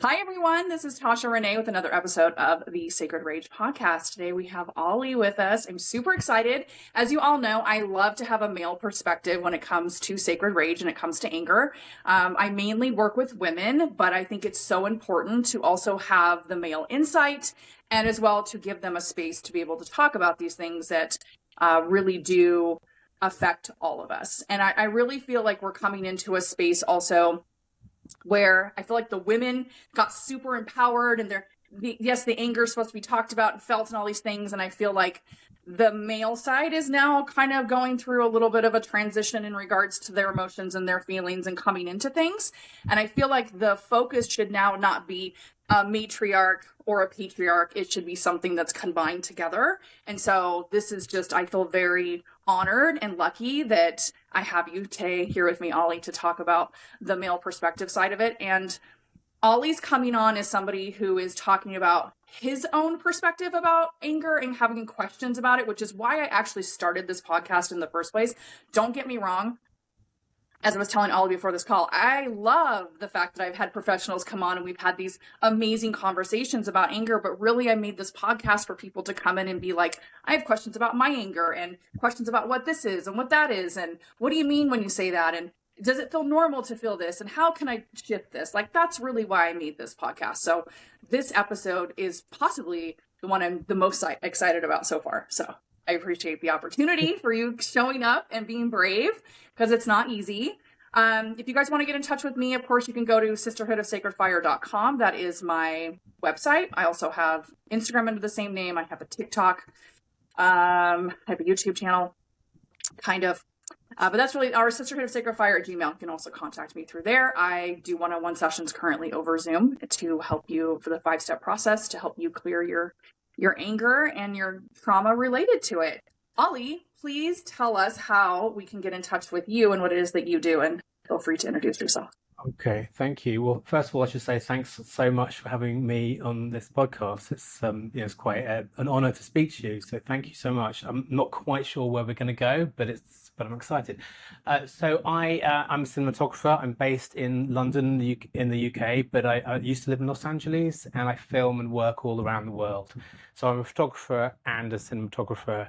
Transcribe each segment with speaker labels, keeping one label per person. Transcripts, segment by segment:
Speaker 1: Hi, everyone. This is Tasha Renee with another episode of the Sacred Rage podcast. Today we have Ollie with us. I'm super excited. As you all know, I love to have a male perspective when it comes to sacred rage and it comes to anger. I mainly work with women, but I think it's so important to also have the male insight and as well to give them a space to be able to talk about these things that really do affect all of us. And I really feel like we're coming into a space also where I feel like the women got super empowered and yes, the anger is supposed to be talked about and felt and all these things. And I feel like the male side is now kind of going through a little bit of a transition in regards to their emotions and their feelings and coming into things. And I feel like the focus should now not be a matriarch or a patriarch. It should be something that's combined together. And so this is just, I feel very honored and lucky that I have you today here with me, Ollie, to talk about the male perspective side of it. And Ollie's coming on as somebody who is talking about his own perspective about anger and having questions about it, which is why I actually started this podcast in the first place. Don't get me wrong. As I was telling Ollie before this call, I love the fact that I've had professionals come on and we've had these amazing conversations about anger, but really I made this podcast for people to come in and be like, I have questions about my anger and questions about what this is and what that is. And what do you mean when you say that? And does it feel normal to feel this? And how can I shift this? Like, that's really why I made this podcast. So this episode is possibly the one I'm the most excited about so far. So I appreciate the opportunity for you showing up and being brave because it's not easy. If you guys want to get in touch with me, of course, you can go to sisterhoodofsacredfire.com. That is my website. I also have Instagram under the same name. I have a TikTok. I have a YouTube channel, kind of. But that's really our Sisterhood of Sacred Fire at Gmail. You can also contact me through there. I do one-on-one sessions currently over Zoom to help you for the 5-step process to help you clear your anger and your trauma related to it. Ollie, please tell us how we can get in touch with you and what it is that you do, and feel free to introduce yourself.
Speaker 2: Okay, thank you. Well, first of all, I should say thanks so much for having me on this podcast. It's quite an honor to speak to you. So thank you so much. I'm not quite sure where we're going to go, but I'm excited. I'm a cinematographer. I'm based in London, in the UK, but I used to live in Los Angeles, and I film and work all around the world. So I'm a photographer and a cinematographer.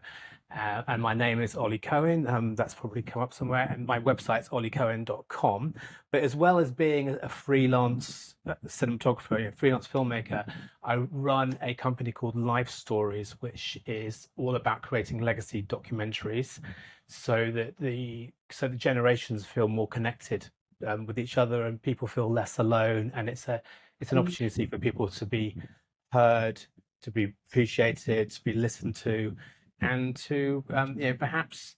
Speaker 2: And my name is Ollie Cohen. That's probably come up somewhere. And my website's olliecohen.com. But as well as being a freelance cinematographer, freelance filmmaker, I run a company called Life Stories, which is all about creating legacy documentaries, so that the generations feel more connected with each other, and people feel less alone. And it's an opportunity for people to be heard, to be appreciated, to be listened to, and to perhaps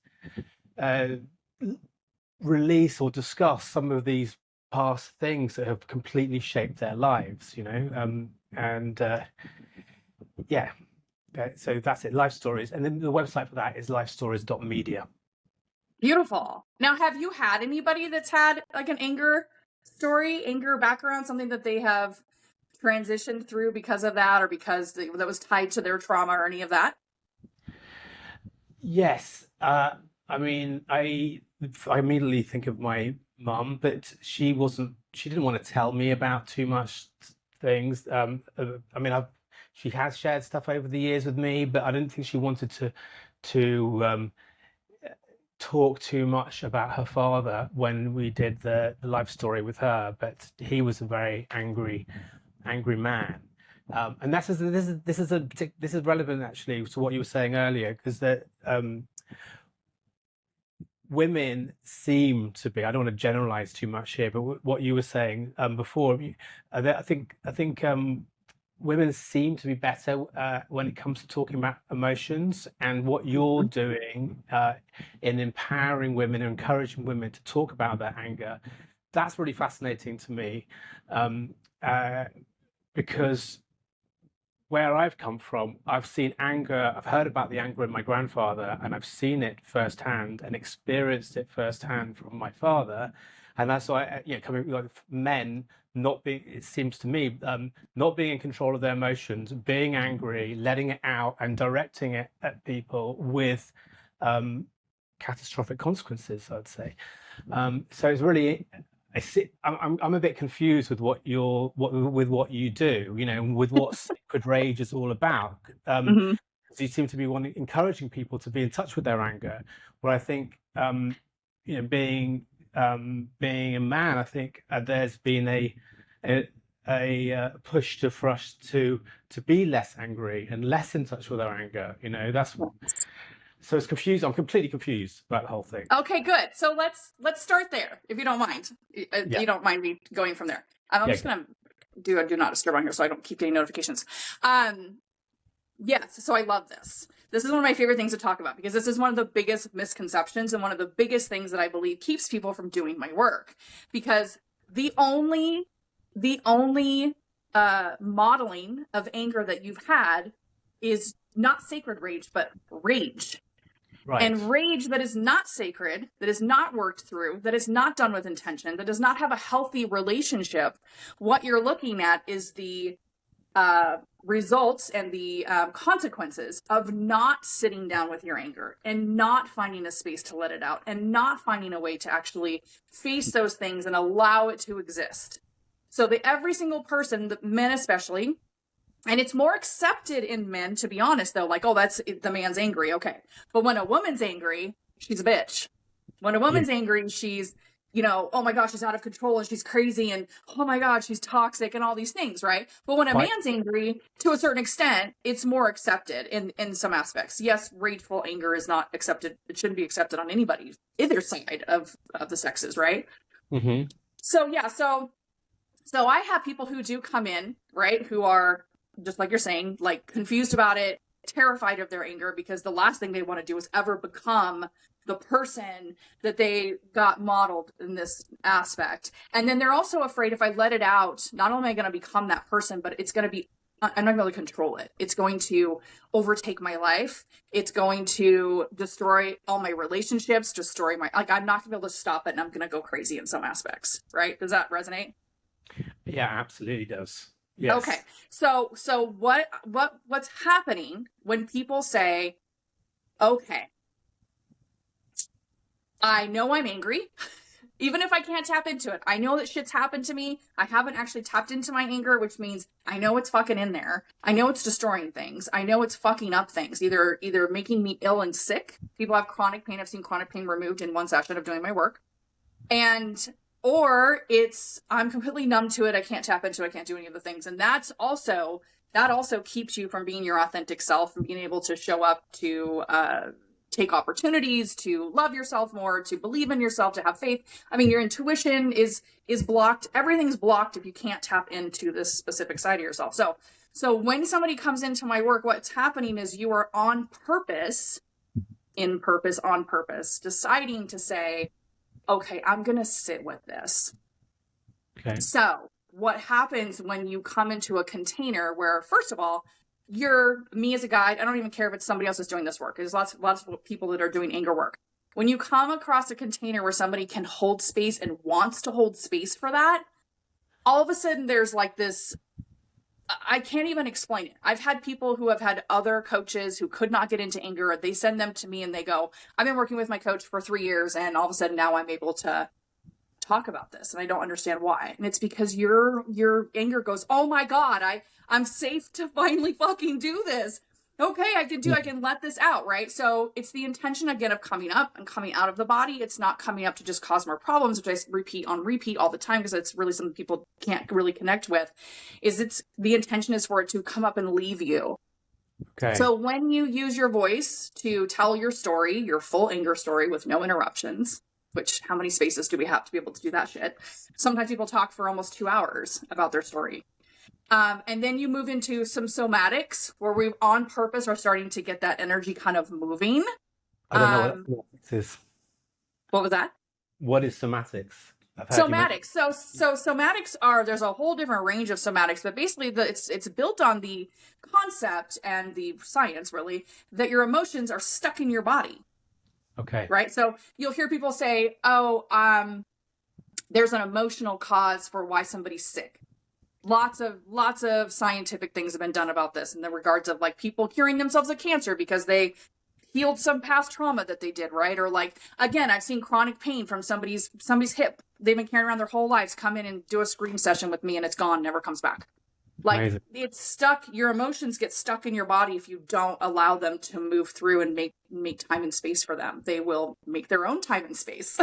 Speaker 2: release or discuss some of these past things that have completely shaped their lives, so that's it, Life Stories. And then the website for that is lifestories.media.
Speaker 1: Beautiful. Now, have you had anybody that's had like an anger story, anger background, something that they have transitioned through because of that, or because that was tied to their trauma or any of that?
Speaker 2: Yes. I mean, I immediately think of my mum, but she didn't want to tell me about too much things. She has shared stuff over the years with me, but I didn't think she wanted to talk too much about her father when we did the life story with her. But he was a very angry man. And this is relevant actually to what you were saying earlier, because that women seem to be, I don't want to generalize too much here, but what you were saying before, I think women seem to be better when it comes to talking about emotions, and what you're doing in empowering women, encouraging women to talk about their anger, that's really fascinating to me, because where I've come from, I've seen anger, I've heard about the anger in my grandfather, and I've seen it firsthand and experienced it firsthand from my father. And that's why, coming like men not being, it seems to me, not being in control of their emotions, being angry, letting it out and directing it at people with catastrophic consequences, I'd say. So it's really I'm a bit confused with what you do, with what Sacred Rage is all about.
Speaker 1: Hmm.
Speaker 2: You seem to be encouraging people to be in touch with their anger. Where I think, being a man, I think there's been a, push for us to be less angry and less in touch with our anger. That's so it's confused. I'm completely confused about the whole thing.
Speaker 1: Okay, good. So let's start there, if you don't mind.
Speaker 2: Yeah,
Speaker 1: You don't mind me going from there. I'm
Speaker 2: yeah,
Speaker 1: just gonna do a do not disturb on here so I don't keep getting notifications. Yes, so I love this. This is one of my favorite things to talk about because this is one of the biggest misconceptions and one of the biggest things that I believe keeps people from doing my work. Because the only modeling of anger that you've had is not sacred rage, but rage.
Speaker 2: right.
Speaker 1: And rage that is not sacred, that is not worked through, that is not done with intention, that does not have a healthy relationship, what you're looking at is the results and the consequences of not sitting down with your anger and not finding a space to let it out and not finding a way to actually face those things and allow it to exist. So every single person, the men especially, and it's more accepted in men, to be honest, though, like, oh, that's the man's angry. Okay. But when a woman's angry, she's a bitch. When a
Speaker 2: Yeah,
Speaker 1: woman's angry, she's, oh my gosh, she's out of control and she's crazy and oh my God, she's toxic and all these things, right? But when a
Speaker 2: quite.
Speaker 1: man's angry, to a certain extent, it's more accepted in some aspects. Yes, rageful anger is not accepted. It shouldn't be accepted on anybody's either side of the sexes, right?
Speaker 2: Hmm.
Speaker 1: So yeah, so I have people who do come in, right, who are just like you're saying, like confused about it, terrified of their anger because the last thing they want to do is ever become the person that they got modeled in this aspect. And then they're also afraid if I let it out, not only am I going to become that person, but it's going to be, I'm not going to control it. It's going to overtake my life. It's going to destroy all my relationships, destroy I'm not going to be able to stop it and I'm going to go crazy in some aspects, right? Does that resonate?
Speaker 2: Yeah, absolutely does.
Speaker 1: Okay.
Speaker 2: Yes.
Speaker 1: So what's happening when people say, "Okay, I know I'm angry, even if I can't tap into it. I know that shit's happened to me. I haven't actually tapped into my anger, which means I know it's fucking in there. I know it's destroying things. I know it's fucking up things, either making me ill and sick. People have chronic pain. I've seen chronic pain removed in one session of doing my work. And or it's I'm completely numb to it. I can't tap into it. I can't do any of the things. And that also keeps you from being your authentic self and being able to show up to take opportunities, to love yourself more, to believe in yourself, to have faith. I mean, your intuition is blocked. Everything's blocked if you can't tap into this specific side of yourself. So when somebody comes into my work, what's happening is you are on purpose, on purpose, deciding to say, okay, I'm going to sit with this.
Speaker 2: Okay.
Speaker 1: So what happens when you come into a container where, first of all, you're me as a guide, I don't even care if it's somebody else is doing this work. There's lots of people that are doing anger work. When you come across a container where somebody can hold space and wants to hold space for that, all of a sudden there's like this, I can't even explain it. I've had people who have had other coaches who could not get into anger. They send them to me and they go, I've been working with my coach for 3 years and all of a sudden now I'm able to talk about this and I don't understand why. And it's because your anger goes, oh my God, I'm safe to finally fucking do this. Okay, I can let this out, right? So it's the intention again of coming up and coming out of the body. It's not coming up to just cause more problems, which I repeat all the time because it's really something people can't really connect with. It's the intention is for it to come up and leave you.
Speaker 2: Okay.
Speaker 1: So when you use your voice to tell your story, your full anger story with no interruptions, which how many spaces do we have to be able to do that shit? Sometimes people talk for almost 2 hours about their story. And then you move into some somatics where we on purpose are starting to get that energy kind of moving.
Speaker 2: I don't know what somatics is.
Speaker 1: What was that?
Speaker 2: What is somatics? I've heard you mention.
Speaker 1: Somatics. So somatics there's a whole different range of somatics, but basically it's built on the concept and the science really that your emotions are stuck in your body.
Speaker 2: Okay.
Speaker 1: Right. So you'll hear people say, there's an emotional cause for why somebody's sick. Lots of scientific things have been done about this in the regards of like people curing themselves of cancer because they healed some past trauma that they did, right? Or like, again, I've seen chronic pain from somebody's hip they've been carrying around their whole lives, come in and do a scream session with me and it's gone, never comes back. Like,
Speaker 2: Amazing.
Speaker 1: it's stuck, your emotions get stuck in your body if you don't allow them to move through and make time and space for them. They will make their own time and space.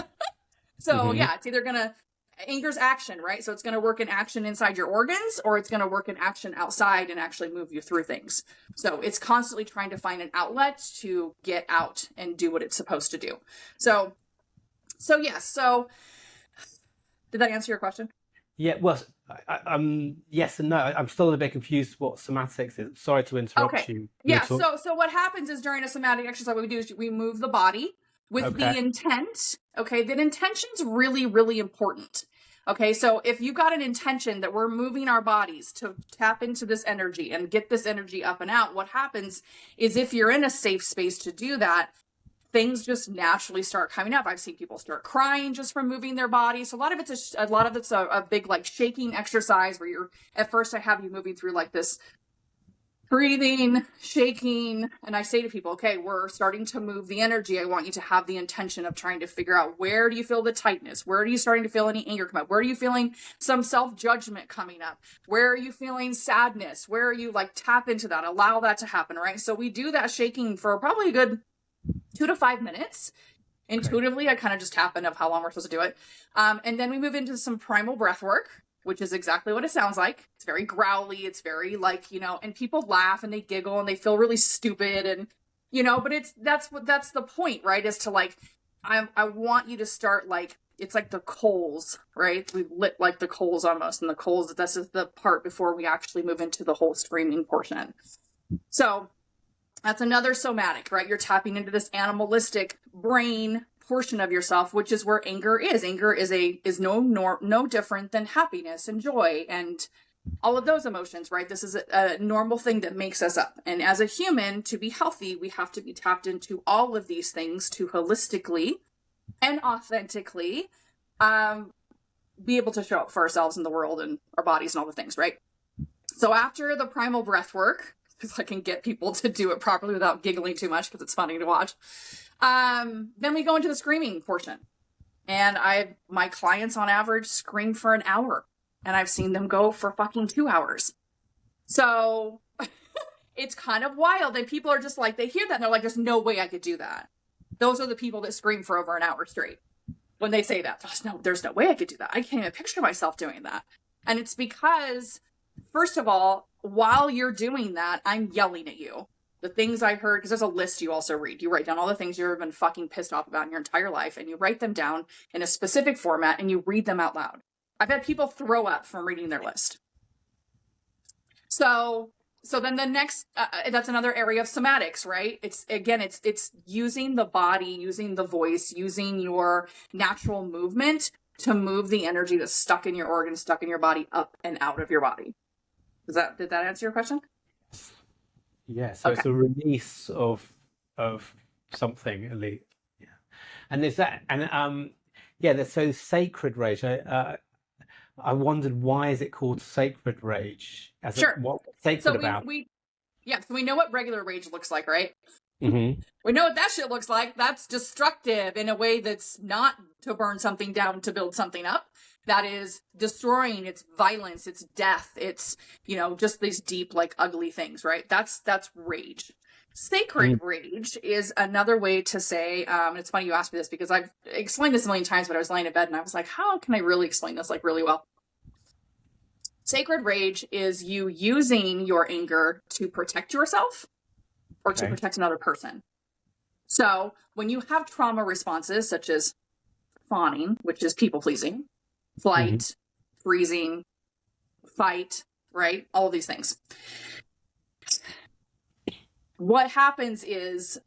Speaker 1: So yeah, it's either gonna, anger's action, right? So it's gonna work in action inside your organs, or it's gonna work in action outside and actually move you through things. So it's constantly trying to find an outlet to get out and do what it's supposed to do. So yes. So did that answer your question?
Speaker 2: Yeah, well, yes and no. I'm still a bit confused what somatics is. Sorry to interrupt you.
Speaker 1: Yeah. So what happens is during a somatic exercise, what we do is we move the body with the intent. Okay. That intention's really, really important. Okay. So if you've got an intention that we're moving our bodies to tap into this energy and get this energy up and out, what happens is if you're in a safe space to do that, things just naturally start coming up. I've seen people start crying just from moving their body. So a lot of it's a big like shaking exercise where you're, at first I have you moving through like this breathing, shaking. And I say to people, okay, we're starting to move the energy. I want you to have the intention of trying to figure out, where do you feel the tightness? Where are you starting to feel any anger come up? Where are you feeling some self-judgment coming up? Where are you feeling sadness? Where are you, like, tap into that, allow that to happen, right? So we do that shaking for probably a good 2 to 5 minutes. Intuitively, I kind of just tap in of how long we're supposed to do it. And then we move into some primal breath work, which is exactly what it sounds like. It's very growly. It's very like, and people laugh and they giggle and they feel really stupid. And, but that's the point, right? Is to like, I want you to start like, it's like the coals, right? We've lit like the coals almost, and the coals, this is the part before we actually move into the whole screaming portion. So that's another somatic, right? You're tapping into this animalistic brain portion of yourself, which is where anger is. Anger is no different than happiness and joy and all of those emotions, right? This is a normal thing that makes us up. And as a human, to be healthy, we have to be tapped into all of these things to holistically and authentically be able to show up for ourselves in the world and our bodies and all the things, right? So after the primal breath work, if I can get people to do it properly without giggling too much because it's funny to watch. Then we go into the screaming portion. And my clients on average scream for an hour. And I've seen them go for fucking 2 hours. So it's kind of wild. And people are just like, they hear that and they're like, there's no way I could do that. Those are the people that scream for over an hour straight. When they say that, there's no way I could do that. I can't even picture myself doing that. And it's because, first of all, while you're doing that, I'm yelling at you. The things I heard, because there's a list you also read. You write down all the things you've been fucking pissed off about in your entire life, and you write them down in a specific format, and you read them out loud. I've had people throw up from reading their list. So then the next, that's another area of somatics, right? It's using the body, using the voice, using your natural movement to move the energy that's stuck in your organs, stuck in your body, up and out of your body. Did that answer your question?
Speaker 2: Yeah, so okay. It's a release of something at least. Yeah. And there's that, and so sacred rage. I wondered, why is it called sacred rage? What's sacred about?
Speaker 1: So we know what regular rage looks like, right?
Speaker 2: Mm-hmm.
Speaker 1: We know what that shit looks like. That's destructive in a way that's not to burn something down to build something up. That is destroying. It's violence. It's death. It's, just these deep, like, ugly things, right? That's rage. Sacred rage is another way to say, it's funny you asked me this because I've explained this a million times, but I was laying in bed and I was like, how can I really explain this like really well? Sacred rage is you using your anger to protect yourself or to protect another person. So when you have trauma responses such as fawning, which is people pleasing, flight, freezing, fight, right? All of these things. What happens is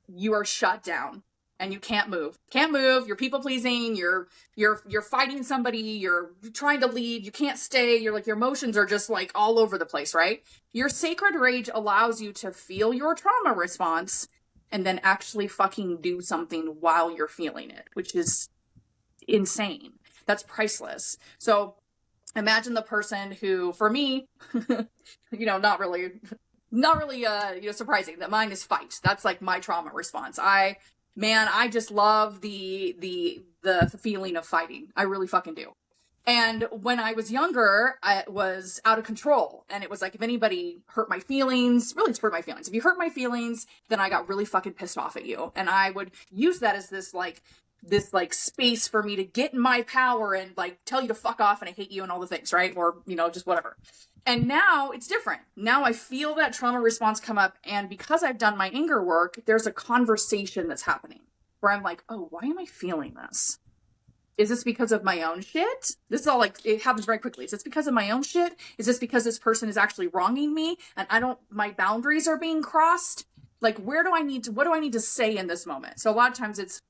Speaker 1: you are shut down and you can't move. You're people pleasing. You're fighting somebody. You're trying to leave. You can't stay. You're like, your emotions are just like all over the place, right? Your sacred rage allows you to feel your trauma response and then actually fucking do something while you're feeling it, which is insane. That's priceless. So imagine the person who, for me, not really not really surprising that mine is fight. That's like my trauma response. I just love the feeling of fighting. I really fucking do. And when I was younger, I was out of control. And it was like, if anybody hurt my feelings, really, it's hurt my feelings. If you hurt my feelings, then I got really fucking pissed off at you. And I would use that as this space for me to get in my power and like tell you to fuck off and I hate you and all the things, right? Or, just whatever. And now it's different. Now I feel that trauma response come up. And because I've done my anger work, there's a conversation that's happening where I'm like, oh, why am I feeling this? Is this because of my own shit? This is all like, it happens very quickly. Is this because of my own shit? Is this because this person is actually wronging me and my boundaries are being crossed? Like, what do I need to say in this moment? So a lot of times it's,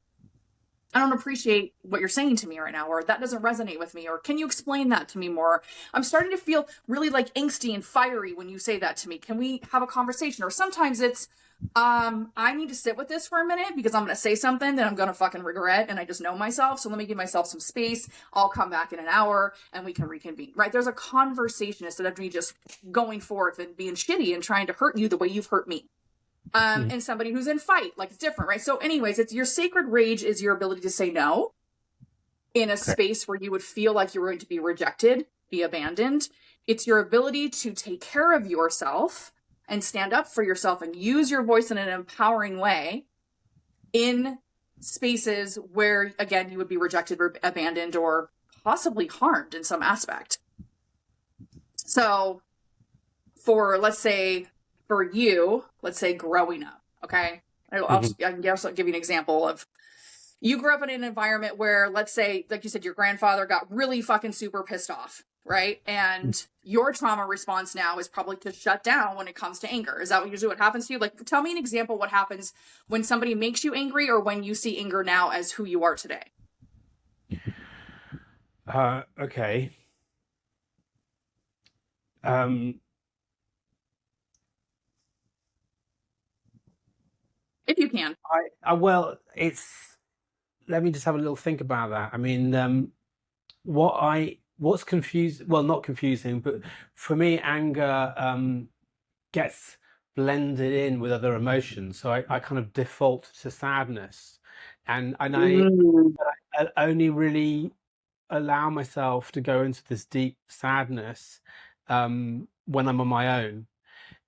Speaker 1: I don't appreciate what you're saying to me right now, or that doesn't resonate with me, or can you explain that to me more? I'm starting to feel really like angsty and fiery when you say that to me. Can we have a conversation? Or sometimes it's, I need to sit with this for a minute because I'm going to say something that I'm going to fucking regret and I just know myself. So let me give myself some space. I'll come back in an hour and we can reconvene, right? There's a conversation instead of me just going forth and being shitty and trying to hurt you the way you've hurt me. And somebody who's in fight, like it's different, right? So anyways, it's your sacred rage is your ability to say no in a space where you would feel like you're going to be rejected, be abandoned. It's your ability to take care of yourself and stand up for yourself and use your voice in an empowering way in spaces where, again, you would be rejected or abandoned or possibly harmed in some aspect. So let's say growing up, okay? I can give you an example of you grew up in an environment where, let's say, like you said, your grandfather got really fucking super pissed off, right? And your trauma response now is probably to shut down when it comes to anger. Is that usually what happens to you? Like, tell me an example what happens when somebody makes you angry or when you see anger now as who you are today.
Speaker 2: Okay.
Speaker 1: If you can.
Speaker 2: Well, let me just have a little think about that. I mean, what's confusing, well, not confusing, but for me, anger gets blended in with other emotions. So I kind of default to sadness. And I only really allow myself to go into this deep sadness when I'm on my own.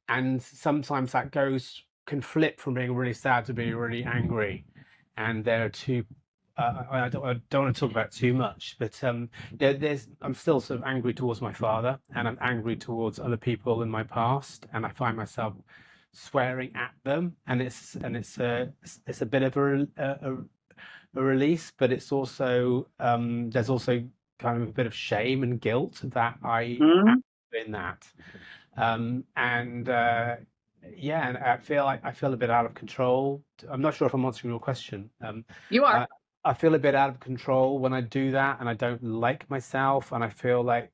Speaker 2: And sometimes that can flip from being really sad to being really angry. And there are two, I don't want to talk about too much, but I'm still sort of angry towards my father, and I'm angry towards other people in my past, and I find myself swearing at them, and it's a bit of a release, but it's also there's also kind of a bit of shame and guilt that I am in that. Yeah, and I feel a bit out of control. I'm not sure if I'm answering your question.
Speaker 1: You are.
Speaker 2: I feel a bit out of control when I do that, and I don't like myself, and I feel like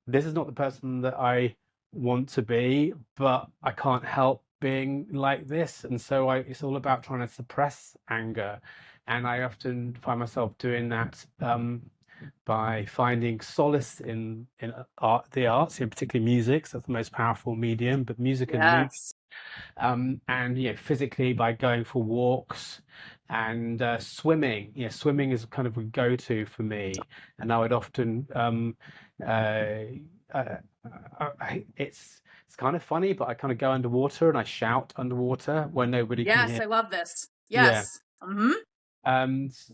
Speaker 2: this is not the person that I want to be, but I can't help being like this, and so it's all about trying to suppress anger, and I often find myself doing that by finding solace in art, the arts, particularly music. So that's the most powerful medium, but music and mood. And physically by going for walks and swimming. Swimming is kind of a go-to for me, and I would often it's kind of funny, but I kind of go underwater and I shout underwater when nobody can hear.
Speaker 1: I love this. Yes.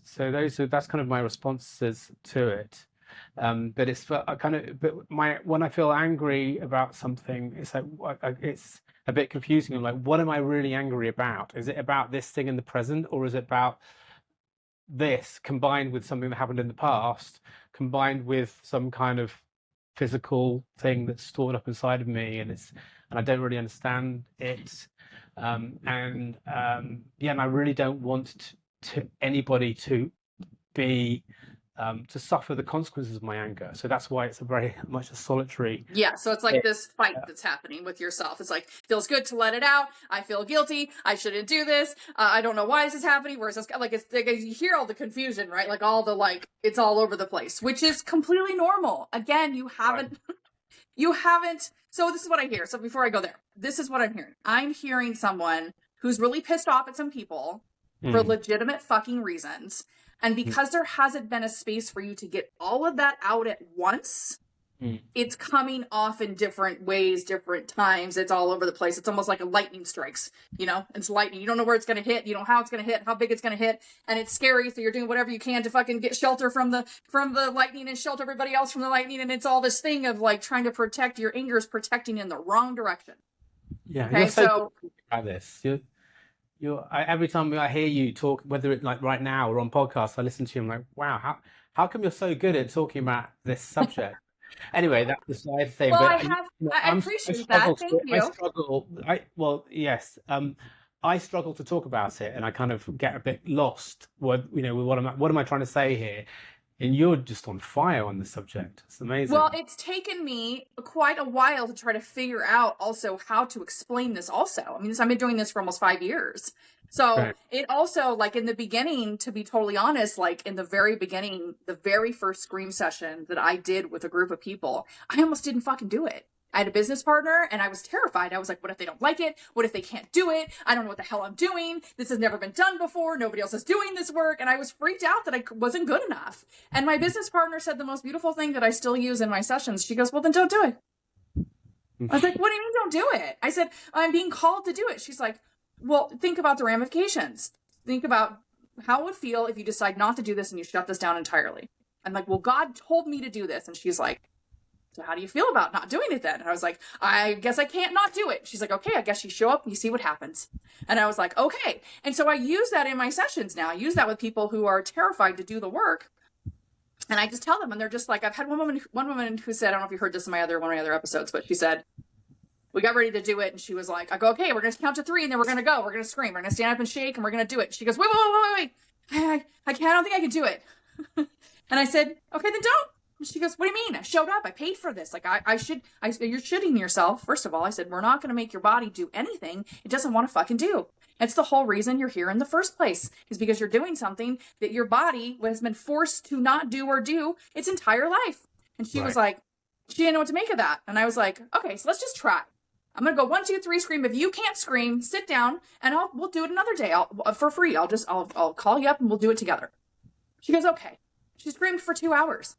Speaker 2: So that's kind of my responses to it. But it's when I feel angry about something, it's like it's a bit confusing. I'm like, what am I really angry about? Is it about this thing in the present, or is it about this combined with something that happened in the past, combined with some kind of physical thing that's stored up inside of me, and I don't really understand it. And I really don't want anybody to be to suffer the consequences of my anger. So that's why it's a very much a solitary.
Speaker 1: Yeah, so it's like this fight that's happening with yourself. It's like, feels good to let it out. I feel guilty. I shouldn't do this. I don't know why this is happening. Whereas it's like you hear all the confusion, right? Like all the it's all over the place, which is completely normal. Again, you haven't You haven't. So this is what I hear. So before I go there, this is what I'm hearing. I'm hearing someone who's really pissed off at some people for legitimate fucking reasons. And because there hasn't been a space for you to get all of that out at once, it's coming off in different ways, different times. It's all over the place. It's almost like a lightning strikes, you know, it's lightning. You don't know where it's going to hit. You don't know how it's going to hit, how big it's going to hit. And it's scary. So you're doing whatever you can to fucking get shelter from the lightning and shelter everybody else from the lightning. And it's all this thing of like trying to protect. Your anger is protecting in the wrong direction.
Speaker 2: Yeah.
Speaker 1: Okay,
Speaker 2: You're so good about this. Every time I hear you talk, whether it's like right now or on podcasts, I listen to you. I'm like, wow, how come you're so good at talking about this subject? Anyway, that's the side thing.
Speaker 1: Well,
Speaker 2: But
Speaker 1: I appreciate that. Thank you.
Speaker 2: I struggle to talk about it, and I kind of get a bit lost. With what am I trying to say here? And you're just on fire on the subject. It's amazing.
Speaker 1: Well, it's taken me quite a while to try to figure out also how to explain this also. I mean, I've been doing this for almost 5 years. So It also, like in the beginning, to be totally honest, like in the very beginning, the very first Scream session that I did with a group of people, I almost didn't fucking do it. I had a business partner and I was terrified. I was like, what if they don't like it? What if they can't do it? I don't know what the hell I'm doing. This has never been done before. Nobody else is doing this work. And I was freaked out that I wasn't good enough. And my business partner said the most beautiful thing that I still use in my sessions. She goes, well, then don't do it. I was like, what do you mean don't do it? I said, I'm being called to do it. She's like, well, think about the ramifications. Think about how it would feel if you decide not to do this and you shut this down entirely. I'm like, well, God told me to do this. And she's like, so how do you feel about not doing it then? And I was like, I guess I can't not do it. She's like, okay, I guess you show up and you see what happens. And I was like, okay. And so I use that in my sessions now. I use that with people who are terrified to do the work. And I just tell them, and they're just like, I've had one woman who said, I don't know if you heard this in one of my other episodes, but she said, we got ready to do it. And she was like, I go, okay, we're going to count to 3 and then we're going to go. We're going to scream. We're going to stand up and shake and we're going to do it. She goes, wait. I don't think I can do it. And I said, okay, then don't. She goes, what do you mean? I showed up. I paid for this. Like, you're shitting yourself. First of all, I said, we're not going to make your body do anything it doesn't want to fucking do. It's the whole reason you're here in the first place is because you're doing something that your body has been forced to not do or do its entire life. And she was like, she didn't know what to make of that. And I was like, okay, so let's just try. I'm going to go 1, 2, 3, scream. If you can't scream, sit down and we'll do it another day. For free. I'll call you up and we'll do it together. She goes, okay. She screamed for 2 hours.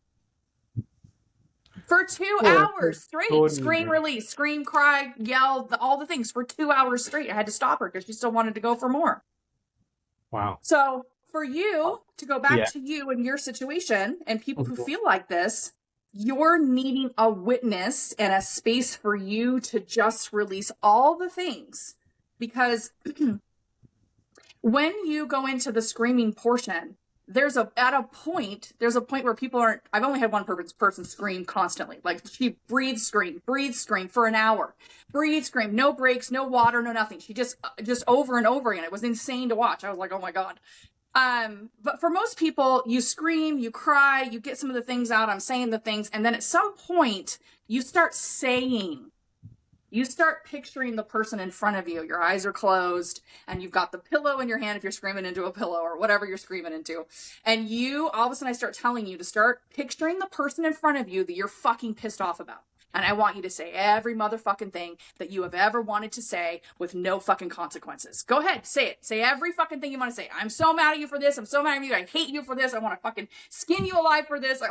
Speaker 1: For 2 hours straight. Scream, release, scream, cry, yell, all the things for 2 hours straight. I had to stop her because she still wanted to go for more.
Speaker 2: Wow.
Speaker 1: So for you to go back to you and your situation and people who feel like this, you're needing a witness and a space for you to just release all the things. Because when you go into the screaming portion, there's a point where people aren't. I've only had one person scream constantly. Like she breathes, scream for an hour, breathe, scream, no breaks, no water, no nothing. She just over and over again. It was insane to watch. I was like, oh my God. But for most people, you scream, you cry, you get some of the things out. I'm saying the things. And then at some point you start picturing the person in front of you. Your eyes are closed and you've got the pillow in your hand if you're screaming into a pillow or whatever you're screaming into. And all of a sudden I start telling you to start picturing the person in front of you that you're fucking pissed off about. And I want you to say every motherfucking thing that you have ever wanted to say with no fucking consequences. Go ahead, say it. Say every fucking thing you want to say. I'm so mad at you for this. I'm so mad at you. I hate you for this. I want to fucking skin you alive for this.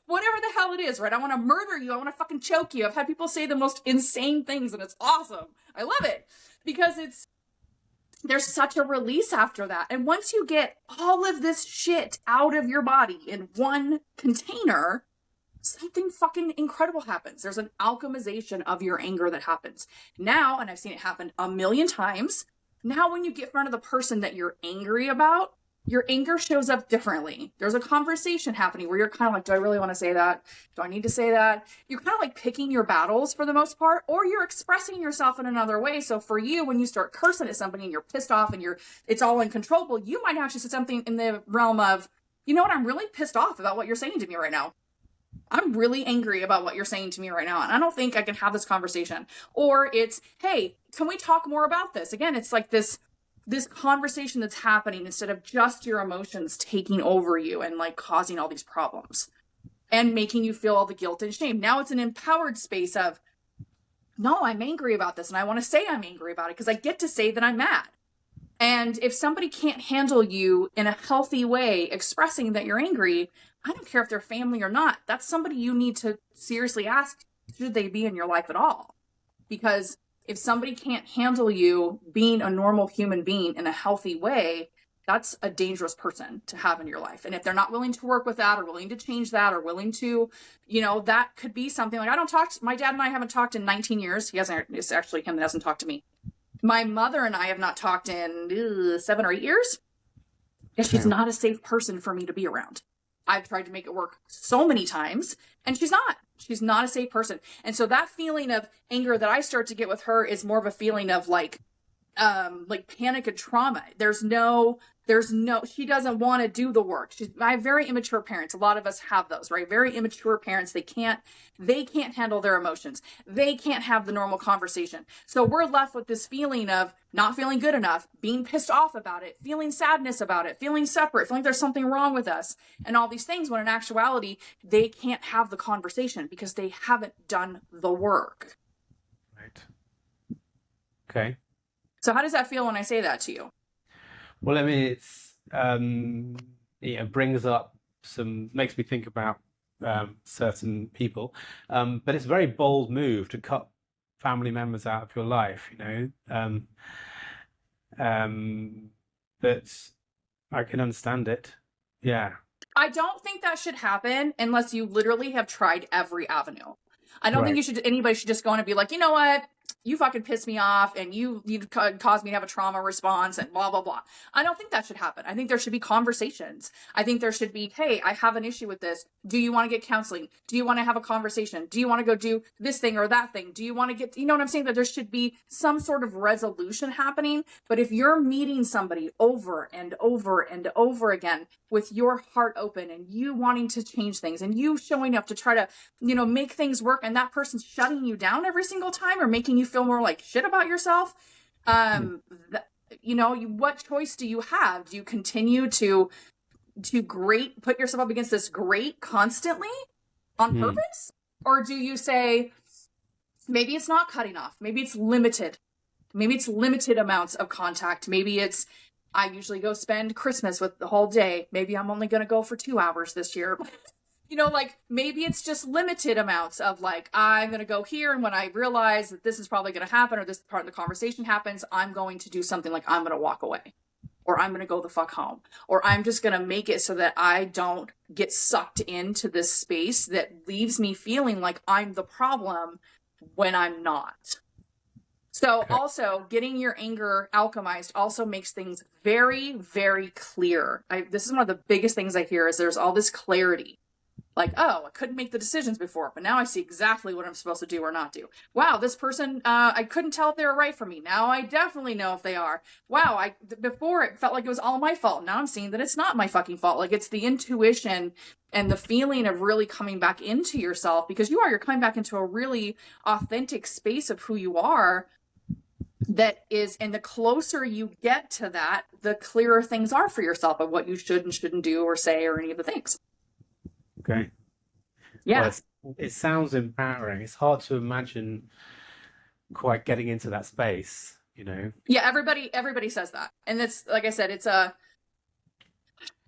Speaker 1: Whatever the hell it is, right? I want to murder you. I want to fucking choke you. I've had people say the most insane things and it's awesome. I love it because there's such a release after that. And once you get all of this shit out of your body in one container, something fucking incredible happens. There's an alchemization of your anger that happens. Now, and I've seen it happen a million times, now when you get in front of the person that you're angry about, your anger shows up differently. There's a conversation happening where you're kind of like, do I really want to say that? Do I need to say that? You're kind of like picking your battles for the most part, or you're expressing yourself in another way. So for you, when you start cursing at somebody and you're pissed off and it's all uncontrollable, you might actually say something in the realm of, you know what? I'm really pissed off about what you're saying to me right now. I'm really angry about what you're saying to me right now. And I don't think I can have this conversation. Or it's, hey, can we talk more about this? Again, it's like this conversation that's happening instead of just your emotions taking over you and like causing all these problems. and making you feel all the guilt and shame. Now it's an empowered space of, no, I'm angry about this, and I want to say I'm angry about it because I get to say that I'm mad. And if somebody can't handle you in a healthy way, expressing that you're angry, I don't care if they're family or not, that's somebody you need to seriously ask, should they be in your life at all? Because if somebody can't handle you being a normal human being in a healthy way, that's a dangerous person to have in your life. And if they're not willing to work with that or willing to change that or willing to, that could be something like, my dad and I haven't talked in 19 years. It's actually him that hasn't talked to me. My mother and I have not talked in 7 or 8 years. She's not a safe person for me to be around. I've tried to make it work so many times, and she's not a safe person. And so that feeling of anger that I start to get with her is more of a feeling of like panic and trauma. She doesn't want to do the work. I have very immature parents. A lot of us have those, right? Very immature parents. They can't handle their emotions. They can't have the normal conversation. So we're left with this feeling of not feeling good enough, being pissed off about it, feeling sadness about it, feeling separate, feeling there's something wrong with us, and all these things, when in actuality, they can't have the conversation because they haven't done the work.
Speaker 2: Right. Okay.
Speaker 1: So how does that feel when I say that to you?
Speaker 2: Well, I mean, it's brings up makes me think about certain people, but it's a very bold move to cut family members out of your life, but I can understand it. Yeah.
Speaker 1: I don't think that should happen unless you literally have tried every avenue. I don't think anybody should just go in and be like, you know what? You fucking pissed me off and you caused me to have a trauma response and blah, blah, blah. I don't think that should happen. I think there should be conversations. I think there should be, hey, I have an issue with this. Do you want to get counseling? Do you want to have a conversation? Do you want to go do this thing or that thing? Do you want to get, you know what I'm saying? That there should be some sort of resolution happening. But if you're meeting somebody over and over and over again with your heart open and you wanting to change things and you showing up to try to, make things work, and that person's shutting you down every single time or making you feel more like shit about yourself, what choice do you have? Do you continue to put yourself up against this grate constantly on purpose? Or do you say, maybe it's not cutting off, maybe it's limited amounts of contact, maybe it's, I usually go spend Christmas with the whole day, maybe I'm only going to go for 2 hours this year. Maybe it's just limited amounts of I'm going to go here. And when I realize that this is probably going to happen or this part of the conversation happens, I'm going to do something like I'm going to walk away or I'm going to go the fuck home or I'm just going to make it so that I don't get sucked into this space that leaves me feeling like I'm the problem when I'm not. So also getting your anger alchemized also makes things very, very clear. This is one of the biggest things I hear is there's all this clarity. Like, oh, I couldn't make the decisions before, but now I see exactly what I'm supposed to do or not do. Wow, this person, I couldn't tell if they were right for me. Now I definitely know if they are. Wow, before it felt like it was all my fault. Now I'm seeing that it's not my fucking fault. Like, it's the intuition and the feeling of really coming back into yourself, because you're coming back into a really authentic space of who you are. That is, and the closer you get to that, the clearer things are for yourself of what you should and shouldn't do or say or any of the things.
Speaker 2: Okay.
Speaker 1: Yeah.
Speaker 2: Well, it sounds empowering. It's hard to imagine quite getting into that space,
Speaker 1: Yeah, everybody says that. And it's, like I said,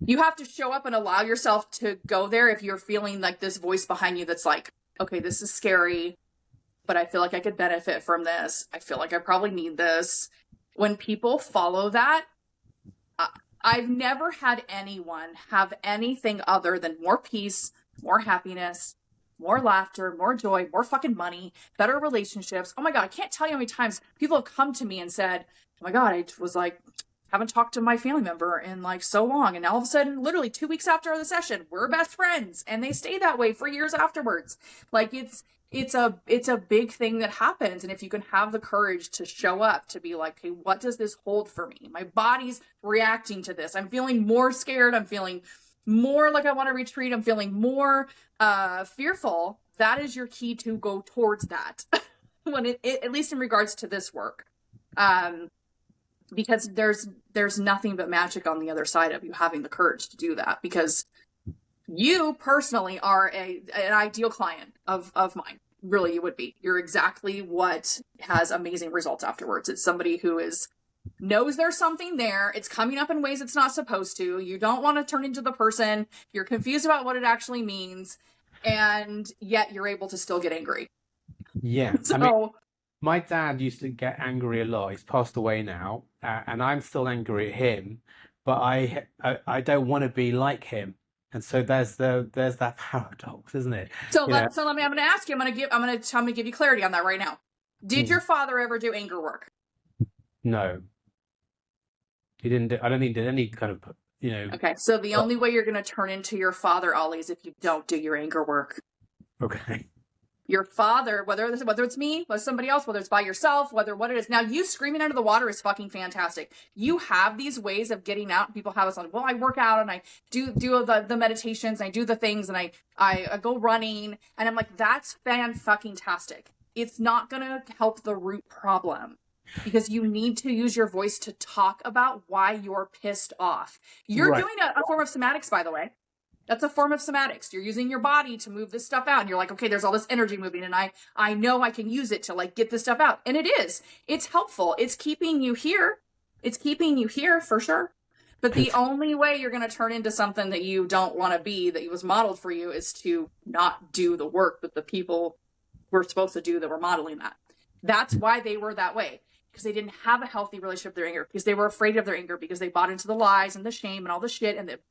Speaker 1: you have to show up and allow yourself to go there if you're feeling like this voice behind you that's like, okay, this is scary, but I feel like I could benefit from this. I feel like I probably need this. When people follow that, I've never had anyone have anything other than more peace, more happiness, more laughter, more joy, more fucking money, better relationships. Oh my God, I can't tell you how many times people have come to me and said, oh my God, I was haven't talked to my family member in so long. And all of a sudden, literally 2 weeks after the session, we're best friends. And they stay that way for years afterwards. It's a big thing that happens. And if you can have the courage to show up, to be like, hey, what does this hold for me? My body's reacting to this. I'm feeling more scared. I'm feeling more like I want to retreat. I'm feeling more fearful. That is your key to go towards that. When at least in regards to this work. Because there's nothing but magic on the other side of you having the courage to do that, because You personally are an ideal client of mine. Really, you would be. You're exactly what has amazing results afterwards. It's somebody who knows there's something there. It's coming up in ways it's not supposed to. You don't want to turn into the person. You're confused about what it actually means, and yet you're able to still get angry.
Speaker 2: Yeah.
Speaker 1: So,
Speaker 2: I mean, my dad used to get angry a lot. He's passed away now, and I'm still angry at him, but I don't want to be like him. And so there's that paradox, isn't it?
Speaker 1: so
Speaker 2: You know,
Speaker 1: let me. I'm going to ask you. I'm going to give you clarity on that right now. Did your father ever do anger work?
Speaker 2: no, he didn't do, I don't think he did any kind of,
Speaker 1: Okay, so the only way you're going to turn into your father, Ollie, is if you don't do your anger work.
Speaker 2: Okay.
Speaker 1: Your father, whether it's me, whether it's somebody else, whether it's by yourself, whether what it is. Now, you screaming under the water is fucking fantastic. You have these ways of getting out. People have us on, well, I work out and I do the meditations and I do the things and I go running. And I'm like, that's fan-fucking-tastic. It's not going to help the root problem. Because you need to use your voice to talk about why you're pissed off. You're doing a form of somatics, by the way. That's a form of somatics. You're using your body to move this stuff out. And you're like, okay, there's all this energy moving and I know I can use it to like get this stuff out. And it is. It's helpful. It's keeping you here. It's keeping you here for sure. But the only way you're going to turn into something that you don't want to be, that was modeled for you, is to not do the work that the people were supposed to do that were modeling that. That's why they were that way. Because they didn't have a healthy relationship with their anger, because they were afraid of their anger, because they bought into the lies and the shame and all the shit, and it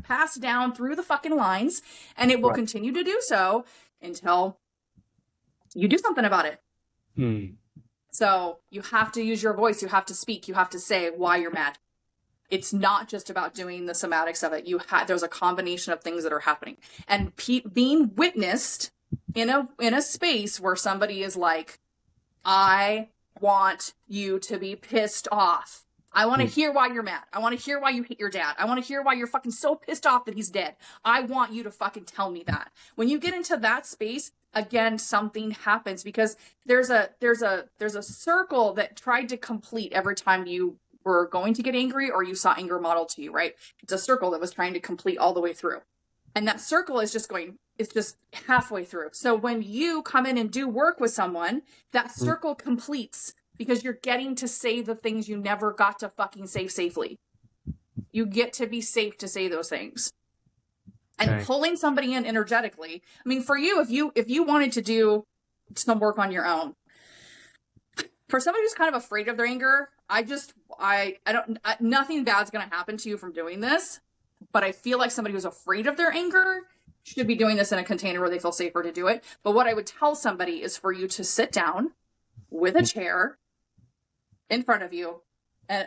Speaker 1: passed down through the fucking lines, and it will continue to do so until you do something about it. So you have to use your voice, you have to speak, you have to say why you're mad. It's not just about doing the somatics of it. There's a combination of things that are happening, and being witnessed in a space where somebody is like, I want you to be pissed off. I want to hear why you're mad. I want to hear why you hate your dad. I want to hear why you're fucking so pissed off that he's dead. I want you to fucking tell me that. When you get into that space, again, something happens, because there's a circle that tried to complete every time you were going to get angry or you saw anger modeled to you, right? It's a circle that was trying to complete all the way through. And that circle is just it's just halfway through. So when you come in and do work with someone, that circle completes, because you're getting to say the things you never got to fucking say safely. You get to be safe to say those things. And pulling somebody in energetically. I mean, for you, if you wanted to do some work on your own, for somebody who's kind of afraid of their anger, nothing bad's going to happen to you from doing this. But I feel like somebody who's afraid of their anger should be doing this in a container where they feel safer to do it. But what I would tell somebody is for you to sit down with a chair in front of you,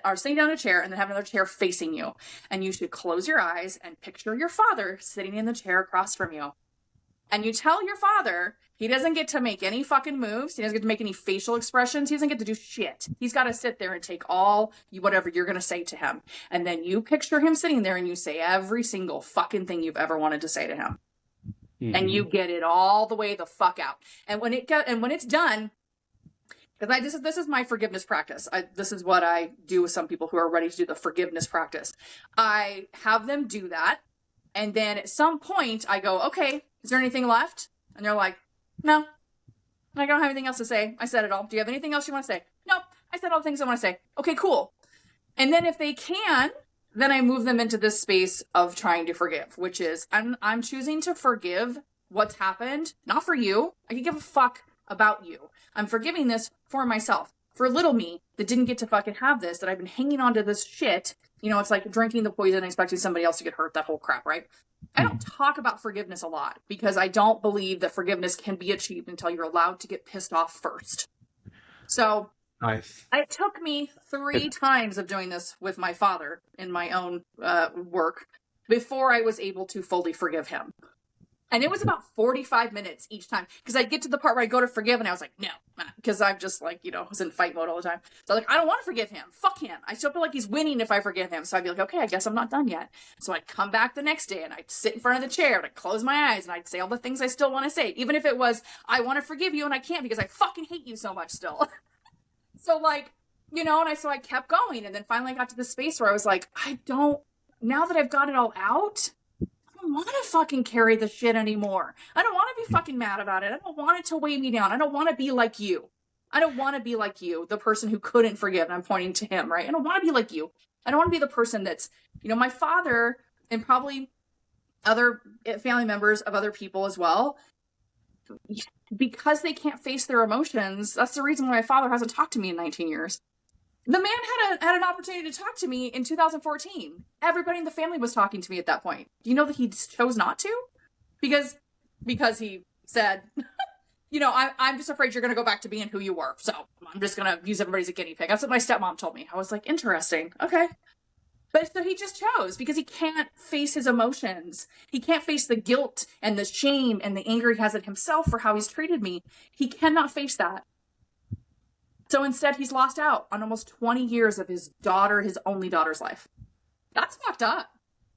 Speaker 1: or sitting down in a chair and then have another chair facing you. And you should close your eyes and picture your father sitting in the chair across from you. And you tell your father he doesn't get to make any fucking moves. He doesn't get to make any facial expressions. He doesn't get to do shit. He's got to sit there and take whatever you're going to say to him. And then you picture him sitting there and you say every single fucking thing you've ever wanted to say to him. And you get it all the way the fuck out. And when it's done, because this is my forgiveness practice. This is what I do with some people who are ready to do the forgiveness practice. I have them do that. And then at some point I go, okay, is there anything left? And they're like, no, I don't have anything else to say. I said it all. Do you have anything else you want to say? Nope, I said all the things I want to say. Okay, cool. And then if they can, then I move them into this space of trying to forgive, which is I'm choosing to forgive what's happened, not for you. I can give a fuck about you. I'm forgiving this for myself, for little me that didn't get to fucking have this, that I've been hanging on to this shit. You know, it's like drinking the poison and expecting somebody else to get hurt, that whole crap, right? I don't talk about forgiveness a lot because I don't believe that forgiveness can be achieved until you're allowed to get pissed off first. So
Speaker 2: nice.
Speaker 1: It took me 3 times of doing this with my father in my own work before I was able to fully forgive him. And it was about 45 minutes each time, because I'd get to the part where I go to forgive and I was like, no, because I'm just like, was in fight mode all the time. So I'm like, I don't want to forgive him. Fuck him. I still feel like he's winning if I forgive him. So I'd be like, okay, I guess I'm not done yet. So I'd come back the next day and I'd sit in front of the chair and I'd close my eyes and I'd say all the things I still want to say, even if it was, I want to forgive you and I can't because I fucking hate you so much still. So like, and I kept going. And then finally I got to the space where I was like, now that I've got it all out, I don't want to fucking carry the shit anymore. I don't want to be fucking mad about it. I don't want it to weigh me down. I don't want to be like you. I don't want to be like you, the person who couldn't forgive. And I'm pointing to him, right? I don't want to be like you. I don't want to be the person that's, my father and probably other family members of other people as well, because they can't face their emotions. That's the reason why my father hasn't talked to me in 19 years. The man had an opportunity to talk to me in 2014. Everybody in the family was talking to me at that point. Do you know that he chose not to? Because he said, I'm just afraid you're going to go back to being who you were. So I'm just going to use everybody as a guinea pig. That's what my stepmom told me. I was like, interesting. Okay. But so he just chose because he can't face his emotions. He can't face the guilt and the shame and the anger he has at himself for how he's treated me. He cannot face that. So instead, he's lost out on almost 20 years of his only daughter's life. That's fucked up.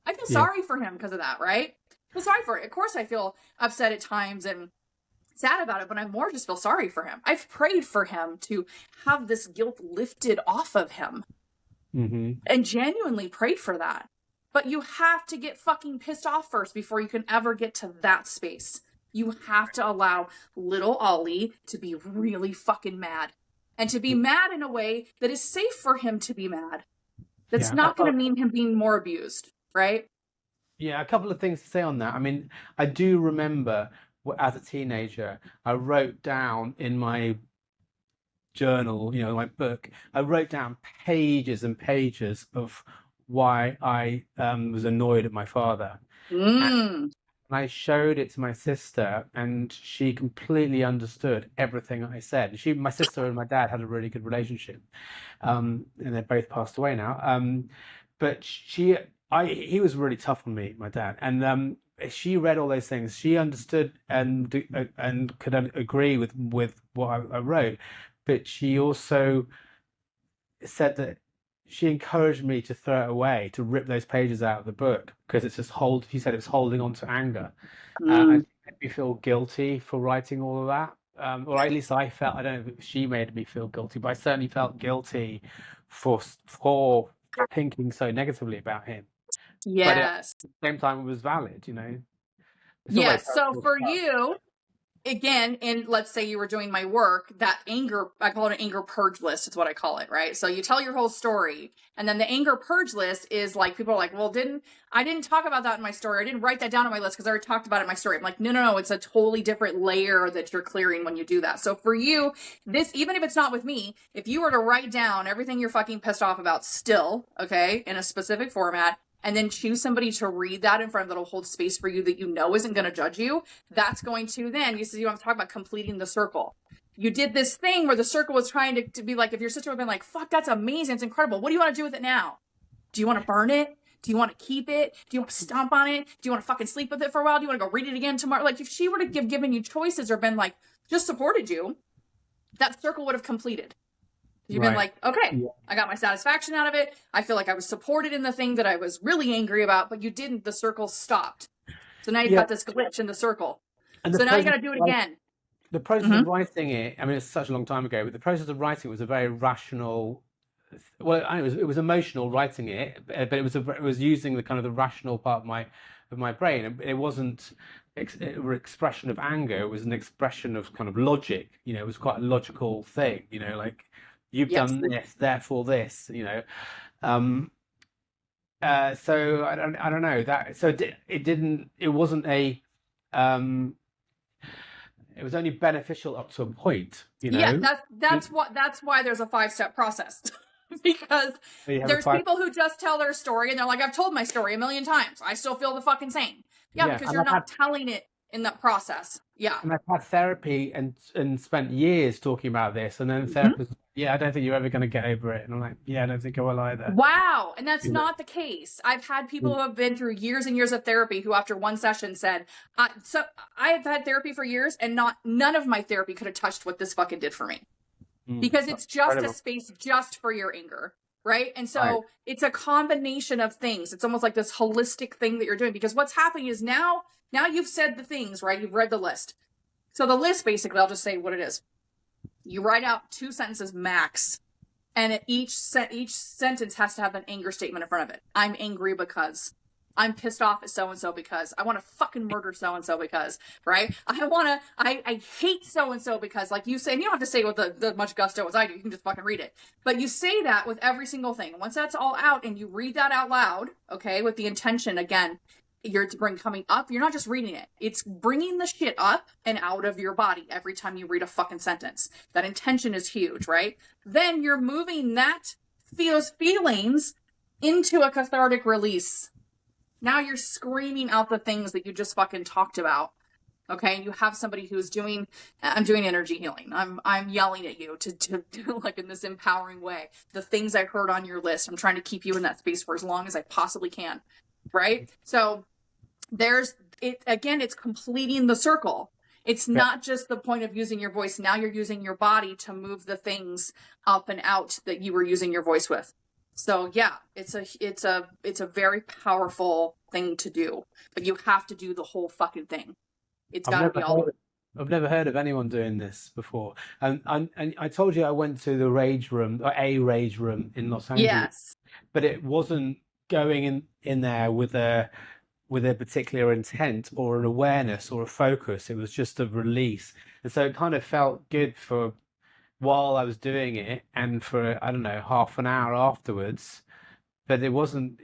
Speaker 1: I feel sorry for him because of that, right? I feel sorry for it. Of course, I feel upset at times and sad about it, but I more just feel sorry for him. I've prayed for him to have this guilt lifted off of him.
Speaker 2: Mm-hmm.
Speaker 1: And genuinely prayed for that. But you have to get fucking pissed off first before you can ever get to that space. You have to allow little Ollie to be really fucking mad. And to be mad in a way that is safe for him to be mad. That's not going to mean him being more abused, right?
Speaker 2: Yeah, a couple of things to say on that. I mean, I do remember as a teenager, I wrote down in my journal, my book, I wrote down pages and pages of why I was annoyed at my father. And I showed it to my sister, and she completely understood everything I said. My sister and my dad had a really good relationship, and they're both passed away now. But he was really tough on me, my dad, and she read all those things. She understood and could agree with what I wrote, but she also said that she encouraged me to throw it away, to rip those pages out of the book, because it's just he said it was holding on to anger. And it made me feel guilty for writing all of that. Or at least I felt, I don't know if she made me feel guilty, but I certainly felt guilty for thinking so negatively about him. But at the same time, it was valid, It's all
Speaker 1: Yes. So for you, again, and let's say you were doing my work, that anger, I call it an anger purge list is what I call it, right? So you tell your whole story, and then the anger purge list is like, people are like, well, I didn't talk about that in my story. I didn't write that down on my list because I already talked about it in my story. I'm like, no, it's a totally different layer that you're clearing when you do that. So for you, even if it's not with me, if you were to write down everything you're fucking pissed off about still, okay, in a specific format, and then choose somebody to read that in front that'll hold space for you that isn't going to judge you, that's going to then, you want to talk about completing the circle. You did this thing where the circle was trying to be like, if your sister would have been like, fuck, that's amazing, it's incredible. What do you want to do with it now? Do you want to burn it? Do you want to keep it? Do you want to stomp on it? Do you want to fucking sleep with it for a while? Do you want to go read it again tomorrow? Like, if she were to given you choices or been like, just supported you, that circle would have completed. You've been like, okay, I got my satisfaction out of it. I feel like I was supported in the thing that I was really angry about, but you didn't. The circle stopped. So now you've got this glitch in the circle. And so now you got to do it again.
Speaker 2: The process of writing it, I mean, it's such a long time ago, but the process of writing was a very rational. Well, it was emotional writing it, but it was using the rational part of my brain. It wasn't an expression of anger. It was an expression of kind of logic. It was quite a logical thing. Like, you've done this, therefore this. So I don't know that. So it wasn't a. It was only beneficial up to a point.
Speaker 1: Yeah, that's why there's a 5-step process. Because there's people who just tell their story and they're like, I've told my story 1,000,000 times. I still feel the fucking same. Yeah, because you're not telling it in that process. Yeah.
Speaker 2: And I've had therapy and spent years talking about this. And then therapists, I don't think you're ever going to get over it. And I'm like, I don't think I will either.
Speaker 1: Wow. And that's not the case. I've had people who have been through years and years of therapy who after one session said, so I have had therapy for years and none of my therapy could have touched what this fucking did for me. Because it's just a space just for your anger, right? And so it's a combination of things. It's almost like this holistic thing that you're doing, because what's happening is now you've said the things, right? You've read the list. So the list, basically, I'll just say what it is. You write out 2 sentences max, and each sentence has to have an anger statement in front of it. I'm angry because I'm pissed off at so-and-so because I want to fucking murder so-and-so because, right? I hate so-and-so because, like you say, and you don't have to say it with the much gusto as I do. You can just fucking read it. But you say that with every single thing. Once that's all out and you read that out loud, okay, with the intention, again, it's coming up. You're not just reading it. It's bringing the shit up and out of your body every time you read a fucking sentence. That intention is huge, right? Then you're moving those feelings into a cathartic release. Now you're screaming out the things that you just fucking talked about. Okay, and you have somebody who's I'm doing energy healing. I'm yelling at you to do like in this empowering way. The things I heard on your list, I'm trying to keep you in that space for as long as I possibly can. Right? So there's it again, it's completing the circle. It's not just the point of using your voice. Now you're using your body to move the things up and out that you were using your voice with. So yeah, it's a very powerful thing to do, but you have to do the whole fucking thing. It's got to be all over.
Speaker 2: I've never heard of anyone doing this before. And I told you I went to the rage room, or a rage room in Los Angeles.
Speaker 1: Yes.
Speaker 2: But it wasn't going in there with a particular intent or an awareness or a focus. It was just a release. And so it kind of felt good for while I was doing it and for, I don't know, half an hour afterwards. But it wasn't,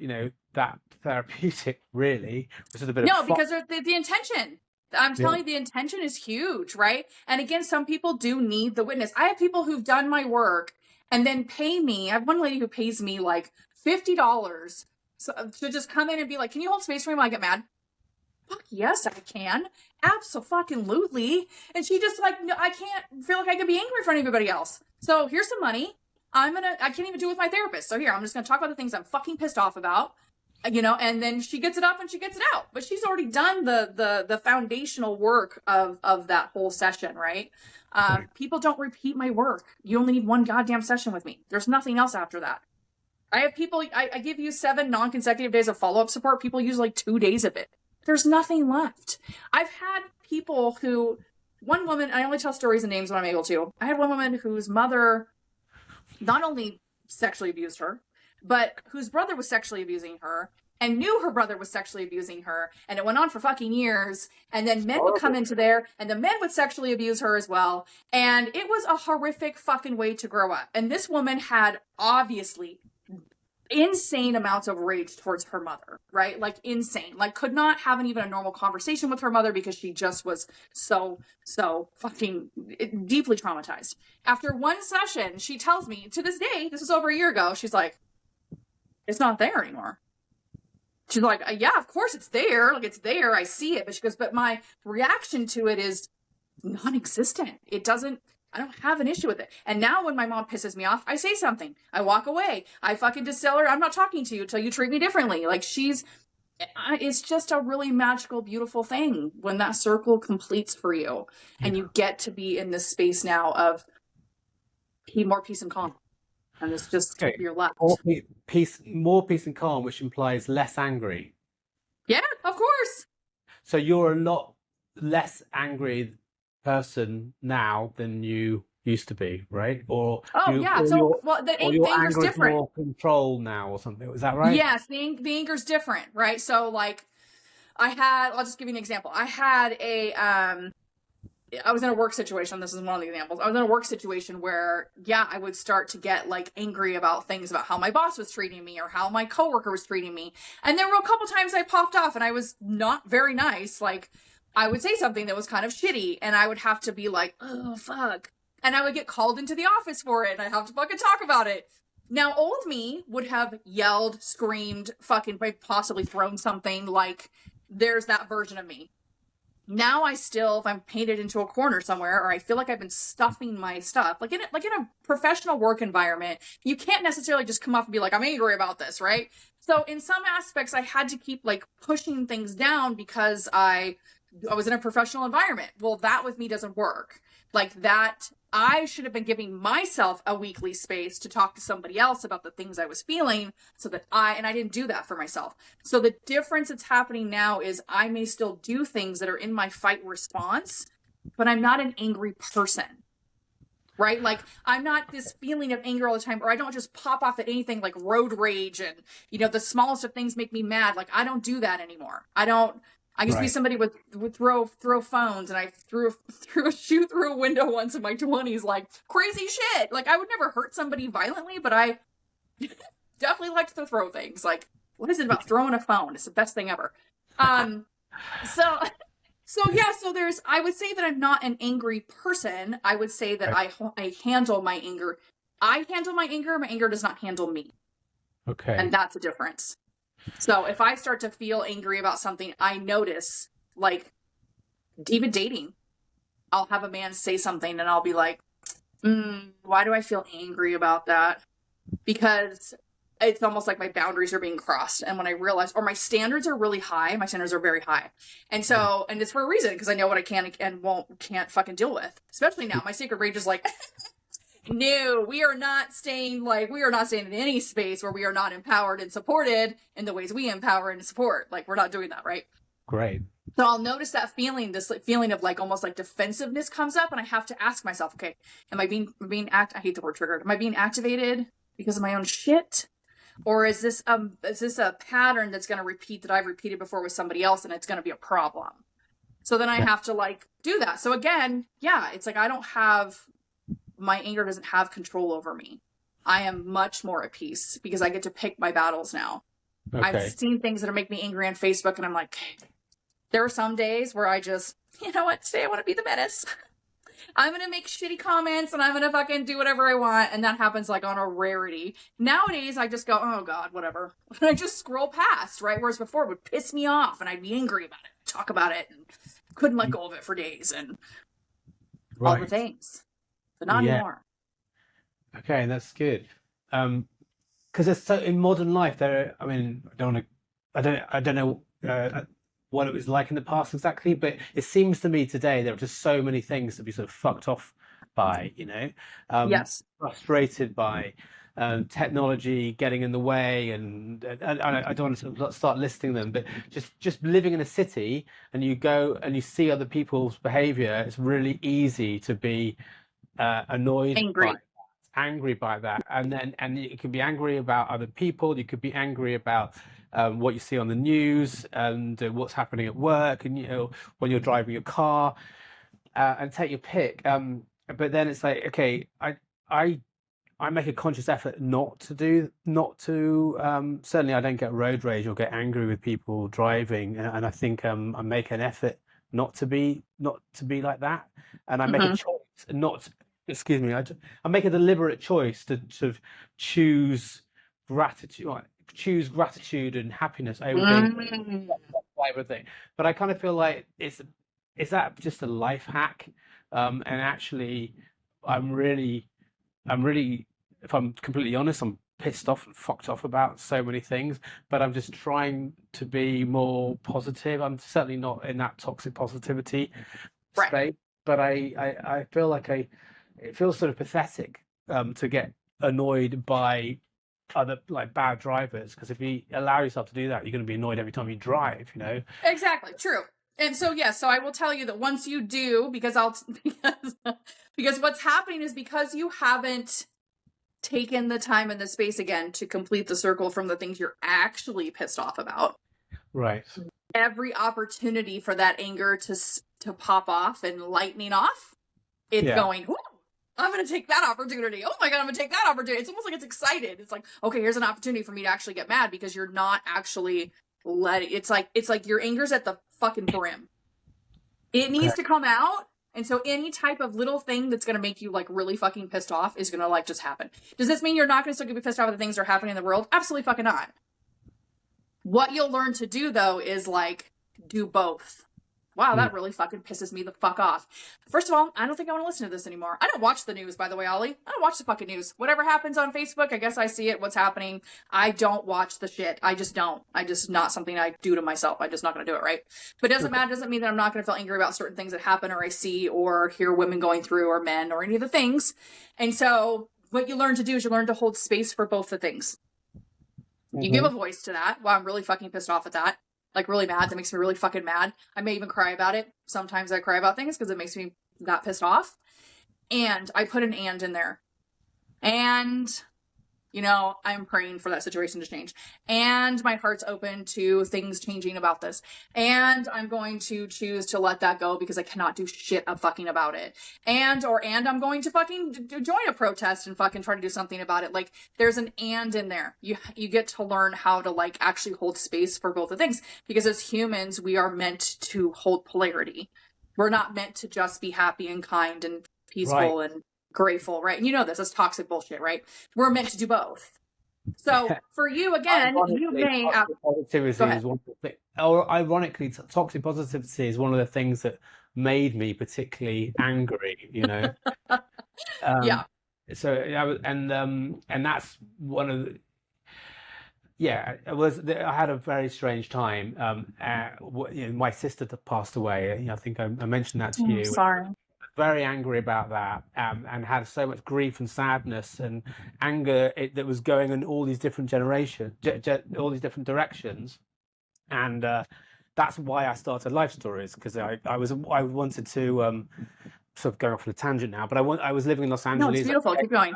Speaker 2: that therapeutic really. It was just a bit
Speaker 1: No,
Speaker 2: of fun.
Speaker 1: because the intention. I'm telling you, the intention is huge, right? And again, some people do need the witness. I have people who've done my work and then pay me. I have one lady who pays me like $50 to just come in and be like, can you hold space for me while I get mad? Fuck yes, I can. Abso-fucking-lutely. And she just like, no, I can't feel like I could be angry in front of everybody else. So here's some money. I can't even do it with my therapist. So here, I'm just going to talk about the things I'm fucking pissed off about. And then she gets it up and she gets it out. But she's already done the foundational work of that whole session, right? People don't repeat my work. You only need one goddamn session with me. There's nothing else after that. I have people, I give you 7 non-consecutive days of follow-up support. People use like 2 days of it. There's nothing left. I've had people one woman, I only tell stories and names when I'm able to. I had one woman whose mother not only sexually abused her, but whose brother was sexually abusing her and knew her brother was sexually abusing her. And it went on for fucking years. And then men would come into there and the men would sexually abuse her as well. And it was a horrific fucking way to grow up. And this woman had obviously insane amounts of rage towards her mother, right? Like insane, like could not have even a normal conversation with her mother because she just was so fucking deeply traumatized. After one session, she tells me to this day, this was over a year ago, she's like, it's not there anymore. She's like, yeah, of course it's there. Like it's there. I see it. But she goes, but my reaction to it is non-existent. I don't have an issue with it. And now when my mom pisses me off, I say something. I walk away. I fucking just tell her, I'm not talking to you until you treat me differently. Like it's just a really magical, beautiful thing when that circle completes for you. And you get to be in this space now of more peace and calm. And it's just you're left.
Speaker 2: More peace and calm, which implies less angry.
Speaker 1: Yeah, of course.
Speaker 2: So you're a lot less angry person now than you used to be, right?
Speaker 1: The anger's different.
Speaker 2: More control now or something. Is that right?
Speaker 1: Yes, the anger's different, right? So like I'll just give you an example. I was in a work situation. This is one of the examples. I was in a work situation where, I would start to get like angry about things about how my boss was treating me or how my coworker was treating me. And there were a couple times I popped off and I was not very nice. Like I would say something that was kind of shitty and I would have to be like, oh, fuck. And I would get called into the office for it and I'd have to fucking talk about it. Now, old me would have yelled, screamed, fucking possibly thrown something. Like there's that version of me. Now if I'm painted into a corner somewhere or I feel like I've been stuffing my stuff, like in a professional work environment, you can't necessarily just come up and be like, I'm angry about this, right? So in some aspects, I had to keep like pushing things down because I was in a professional environment. Well, that with me doesn't work. Like that, I should have been giving myself a weekly space to talk to somebody else about the things I was feeling so that I didn't do that for myself. So the difference that's happening now is I may still do things that are in my fight response, but I'm not an angry person. right? Like, I'm not this feeling of anger all the time, or I don't just pop off at anything like road rage and, the smallest of things make me mad. Like, I don't do that anymore. I used to be
Speaker 2: Right.
Speaker 1: somebody would throw phones, and I threw a shoe through a window once in my 20s, like crazy shit. Like, I would never hurt somebody violently, but I definitely like to throw things. Like, what is it about throwing a phone? It's the best thing ever. So I would say that I'm not an angry person. I would say that
Speaker 2: Right.
Speaker 1: I handle my anger. I handle my anger does not handle me. And
Speaker 2: Okay.
Speaker 1: that's a difference. So if I start to feel angry about something, I notice, like, even dating, I'll have a man say something and I'll be like, why do I feel angry about that? Because it's almost like my boundaries are being crossed. And when I realize, or my standards are really high, my standards are very high. And so, and it's for a reason, because I know what I can and can't fucking deal with. Especially now, my sacred rage is like, no, we are not staying in any space where we are not empowered and supported in the ways we empower and support. Like, we're not doing that, right?
Speaker 2: Great.
Speaker 1: So I'll notice that feeling, this feeling of like almost like defensiveness comes up, and I have to ask myself, okay, am I being I hate the word triggered. Am I being activated because of my own shit? Or is this a pattern that's going to repeat that I've repeated before with somebody else, and it's going to be a problem? So then I
Speaker 2: Yeah.
Speaker 1: have to like do that. So again, yeah, it's like my anger doesn't have control over me. I am much more at peace because I get to pick my battles now. I've
Speaker 2: Okay.
Speaker 1: seen things that are making me angry on Facebook, and I'm like, there are some days where I just, you know what, today I want to be the menace. I'm going to make shitty comments and I'm going to fucking do whatever I want. And that happens like on a rarity. Nowadays, I just go, oh God, whatever. And I just scroll past, right? Whereas before it would piss me off and I'd be angry about it, talk about it, and couldn't let go of it for days and all the
Speaker 2: Right.
Speaker 1: things. But not
Speaker 2: Yeah.
Speaker 1: anymore.
Speaker 2: Okay, that's good. Because it's so in modern life there. I mean, I don't know what it was like in the past exactly, but it seems to me today there are just so many things to be sort of fucked off by,
Speaker 1: Yes.
Speaker 2: frustrated by technology getting in the way, and I don't want to sort of start listing them, but just living in a city and you go and you see other people's behavior, it's really easy to be annoyed by
Speaker 1: Angry.
Speaker 2: angry by that, and you can be angry about other people, you could be angry about what you see on the news and what's happening at work, and when you're driving your car, and take your pick, but then it's like, okay, I I make a conscious effort not to certainly I don't get road rage or get angry with people driving, and I think I make an effort not to be like that, and I make a
Speaker 1: Mm-hmm.
Speaker 2: choice not excuse me, I make a deliberate choice to sort of choose gratitude choose gratitude and happiness over being
Speaker 1: Mm-hmm.
Speaker 2: everything. But I kind of feel like is that just a life hack? And actually, I'm really I'm really, if I'm completely honest, I'm pissed off and fucked off about so many things, but I'm just trying to be more positive. I'm certainly not in that toxic positivity
Speaker 1: Right.
Speaker 2: space, but I feel like it feels sort of pathetic to get annoyed by other like bad drivers, because if you allow yourself to do that, you're going to be annoyed every time you drive,
Speaker 1: Exactly. True. And so, yes, so I will tell you that once you do, because what's happening is because you haven't taken the time and the space again to complete the circle from the things you're actually pissed off about.
Speaker 2: Right.
Speaker 1: Every opportunity for that anger to pop off and lightning off, it's
Speaker 2: Yeah.
Speaker 1: going, ooh, I'm going to take that opportunity. Oh my God, I'm going to take that opportunity. It's almost like it's excited. It's like, okay, here's an opportunity for me to actually get mad because you're not actually letting, it's like your anger's at the fucking brim. It
Speaker 2: Okay.
Speaker 1: needs to come out. And so any type of little thing that's going to make you like really fucking pissed off is going to like just happen. Does this mean you're not going to still be pissed off at the things that are happening in the world? Absolutely fucking not. What you'll learn to do though is like do both. Wow,
Speaker 2: Mm.
Speaker 1: that really fucking pisses me the fuck off. First of all, I don't think I want to listen to this anymore. I don't watch the news, by the way, Ollie. I don't watch the fucking news. Whatever happens on Facebook, I guess I see it, what's happening. I don't watch the shit. I just don't. I just not something I do to myself. I'm just not going to do it, right? But it doesn't
Speaker 2: Okay.
Speaker 1: matter. Doesn't mean that I'm not going to feel angry about certain things that happen or I see or hear women going through or men or any of the things. And so what you learn to do is you learn to hold space for both the things. You give a voice to that. Wow, I'm really fucking pissed off at that. Like really mad. That makes me really fucking mad. I may even cry about it. Sometimes I cry about things because it makes me that pissed off. And I put an and in there. And, you know, I'm praying for that situation to change. And my heart's open to things changing about this. And I'm going to choose to let that go because I cannot do shit of fucking about it. And I'm going to fucking join a protest and fucking try to do something about it. Like, there's an and in there. You get to learn how to, like, actually hold space for both the things. Because as humans, we are meant to hold polarity. We're not meant to just be happy and kind and
Speaker 2: Right.
Speaker 1: peaceful and grateful, right? And you know this is toxic bullshit, right? We're meant to do both. So for you, again, you
Speaker 2: Ironically,
Speaker 1: may
Speaker 2: toxic
Speaker 1: go
Speaker 2: positivity
Speaker 1: ahead.
Speaker 2: is one of the things, or ironically, toxic positivity is one of the things that made me particularly angry, you know.
Speaker 1: Yeah.
Speaker 2: Um, so and that's one of the, yeah, I had a very strange time. You know, my sister passed away. You know, I think I mentioned that to
Speaker 1: Oh,
Speaker 2: you.
Speaker 1: sorry.
Speaker 2: Very angry about that, and had so much grief and sadness and anger that was going in all these different all these different directions. And that's why I started Life Stories, because I wanted to sort of going off on a tangent now, but I was living in Los
Speaker 1: No, it's
Speaker 2: Angeles.
Speaker 1: beautiful. Keep going.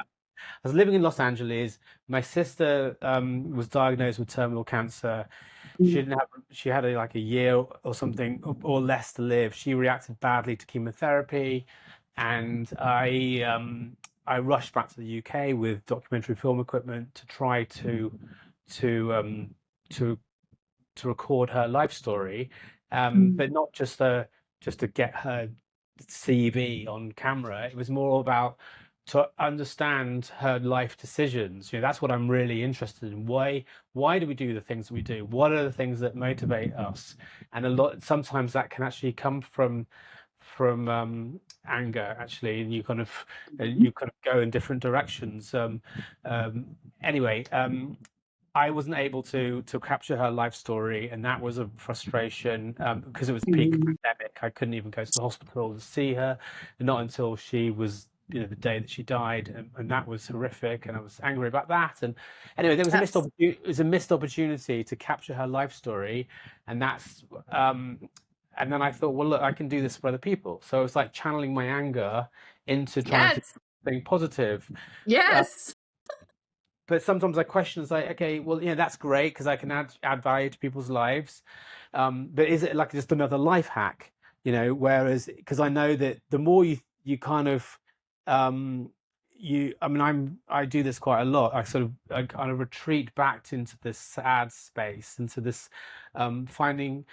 Speaker 2: I was living in Los Angeles. My sister was diagnosed with terminal cancer. She had like a year or something or less to live. She reacted badly to chemotherapy, and I rushed back to the UK with documentary film equipment to try to to to record her life story,
Speaker 1: Mm.
Speaker 2: but not just to get her CV on camera. It was more about to understand her life decisions. You know, that's what I'm really interested in. Why do we do the things that we do? What are the things that motivate us? And a lot sometimes that can actually come from anger, actually, and you kind of go in different directions. Um, anyway, I wasn't able to capture her life story, and that was a frustration because it was peak
Speaker 1: Mm.
Speaker 2: pandemic. I couldn't even go to the hospital to see her, not until she was, you know, the day that she died, and that was horrific. And I was angry about that. And anyway, there was a missed
Speaker 1: Yes.
Speaker 2: opportunity. It was a missed opportunity to capture her life story, and that's. And then I thought, well, look, I can do this for other people. So it was like channeling my anger into trying to
Speaker 1: Yes.
Speaker 2: think positive. Uh,
Speaker 1: Yes.
Speaker 2: but sometimes I question, it's like, okay, well, you know, that's great because I can add value to people's lives. But is it like just another life hack? You know, whereas because I know that the more you kind of um I mean, I do this quite a lot. I kind of retreat back into this sad space, into this finding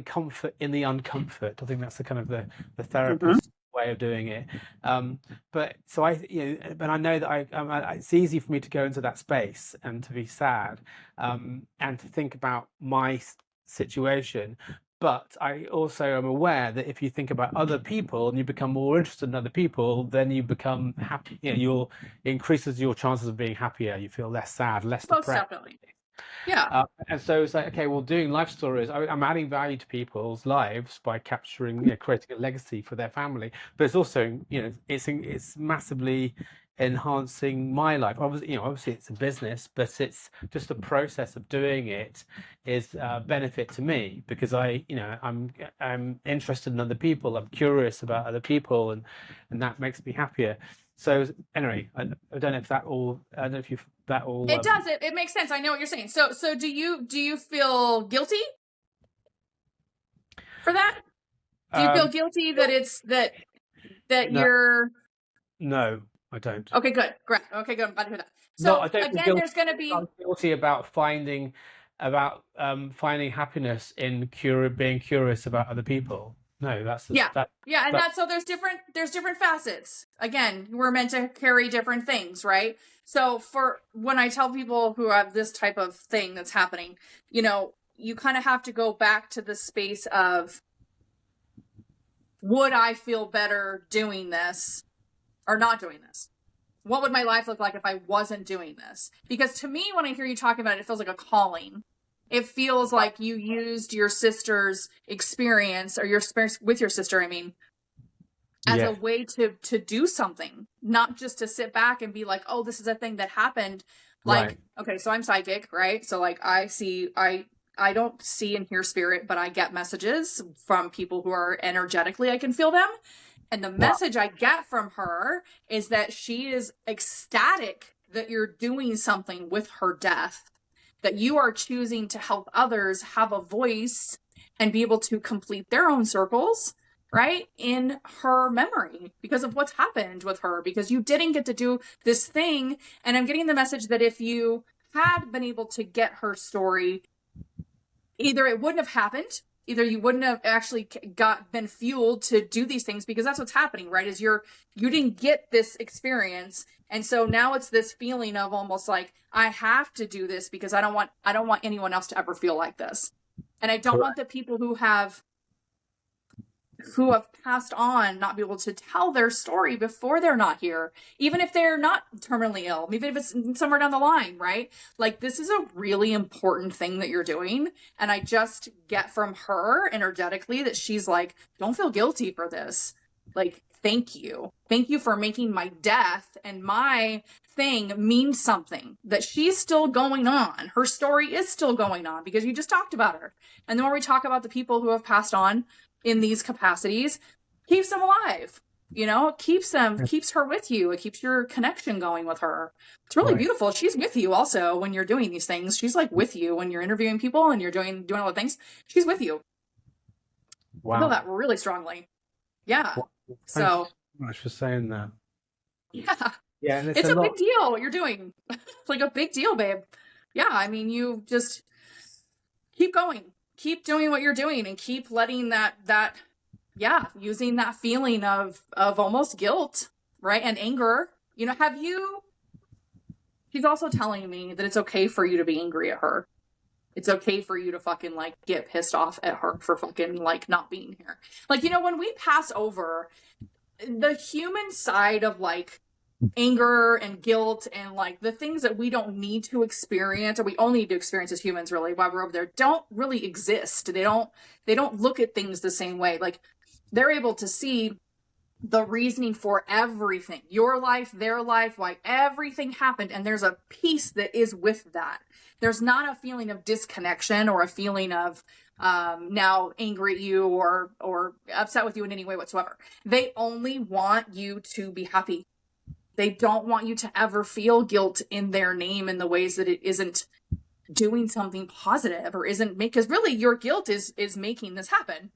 Speaker 2: comfort in the uncomfort. I think that's the kind of the
Speaker 1: Hmm.
Speaker 2: therapist way of doing it. But so but I know that it's easy for me to go into that space and to be sad, and to think about my situation. But I also am aware that if you think about other people and you become more interested in other people, then you become happy. You know, it increases your chances of being happier. You feel less sad, less
Speaker 1: Most
Speaker 2: depressed.
Speaker 1: definitely. Yeah.
Speaker 2: And so it's like, okay, well, doing life stories, I'm adding value to people's lives by capturing, you know, creating a legacy for their family. But it's also, you know, it's massively enhancing my life. Obviously, you know, obviously it's a business, but it's just the process of doing it is a benefit to me because you know, I'm interested in other people. I'm curious about other people, and that makes me happier. So anyway, I don't know if that all, I don't know if you that all.
Speaker 1: It does. It makes sense. I know what you're saying. So do you feel guilty for that? Do you feel
Speaker 2: Um,
Speaker 1: guilty that
Speaker 2: not,
Speaker 1: it's that
Speaker 2: no,
Speaker 1: you're
Speaker 2: no, I don't.
Speaker 1: okay, good. Great. Okay, good. I'm glad to hear that.
Speaker 2: No,
Speaker 1: So
Speaker 2: I don't feel
Speaker 1: again,
Speaker 2: guilty.
Speaker 1: there's gonna be
Speaker 2: I'm guilty about finding happiness in being curious about other people. No, that's
Speaker 1: yeah.
Speaker 2: just that
Speaker 1: Yeah, and
Speaker 2: that
Speaker 1: that's so there's different facets. Again, we're meant to carry different things, right? So for when I tell people who have this type of thing that's happening, you know, you kind of have to go back to the space of would I feel better doing this or not doing this? What would my life look like if I wasn't doing this? Because to me, when I hear you talking about it, it feels like a calling. It feels like you used your sister's experience or your experience with your sister, I mean, as a
Speaker 2: yeah,
Speaker 1: way to do something, not just to sit back and be like, oh, this is a thing that happened.
Speaker 2: right,
Speaker 1: Like, okay, so I'm psychic, right? So like I don't see and hear spirit, but I get messages from people who are energetically, I can feel them. And the
Speaker 2: Wow.
Speaker 1: message I get from her is that she is ecstatic that you're doing something with her death, that you are choosing to help others have a voice and be able to complete their own circles, right? In her memory because of what's happened with her, because you didn't get to do this thing. And I'm getting the message that if you had been able to get her story, either it wouldn't have happened, either you wouldn't have actually been fueled to do these things, because that's what's happening, right? Is you didn't get this experience, and so now it's this feeling of almost like, I have to do this because I don't want anyone else to ever feel like this, and I don't want
Speaker 2: Correct.
Speaker 1: the people who have passed on not be able to tell their story before they're not here, even if they're not terminally ill, even if it's somewhere down the line, right? Like, this is a really important thing that you're doing. And I just get from her energetically that she's like, don't feel guilty for this. Like, thank you. Thank you for making my death and my thing mean something, that she's still going on. Her story is still going on because you just talked about her. And the more we talk about the people who have passed on in these capacities, keeps them alive, keeps her with you. It keeps your connection going with her. It's really
Speaker 2: Right.
Speaker 1: beautiful. She's with you also when you're doing these things. She's like with you when you're interviewing people and you're doing all the things. She's with you. I feel
Speaker 2: Wow.
Speaker 1: that really strongly. Yeah.
Speaker 2: Well, thank you
Speaker 1: So
Speaker 2: so much for saying that.
Speaker 1: yeah,
Speaker 2: Yeah, and it's
Speaker 1: it's
Speaker 2: a
Speaker 1: a big
Speaker 2: lot.
Speaker 1: deal what you're doing. It's like a big deal, babe. Yeah, I mean, you just keep going, keep doing what you're doing, and keep letting that yeah, using that feeling of almost guilt, right? And anger. Have you she's also telling me that it's okay for you to be angry at her. It's okay for you to fucking like get pissed off at her for fucking like not being here. Like, when we pass over the human side of like anger and guilt and like the things that we don't need to experience, or we only need to experience as humans really while we're over there, don't really exist. They don't look at things the same way. Like, they're able to see the reasoning for everything, your life, their life, why everything happened, and there's a piece that is with that. There's not a feeling of disconnection or a feeling of now angry at you or upset with you in any way whatsoever. They only want you to be happy. They don't want you to ever feel guilt in their name in the ways that it isn't doing something positive or isn't make, because really your guilt is making this happen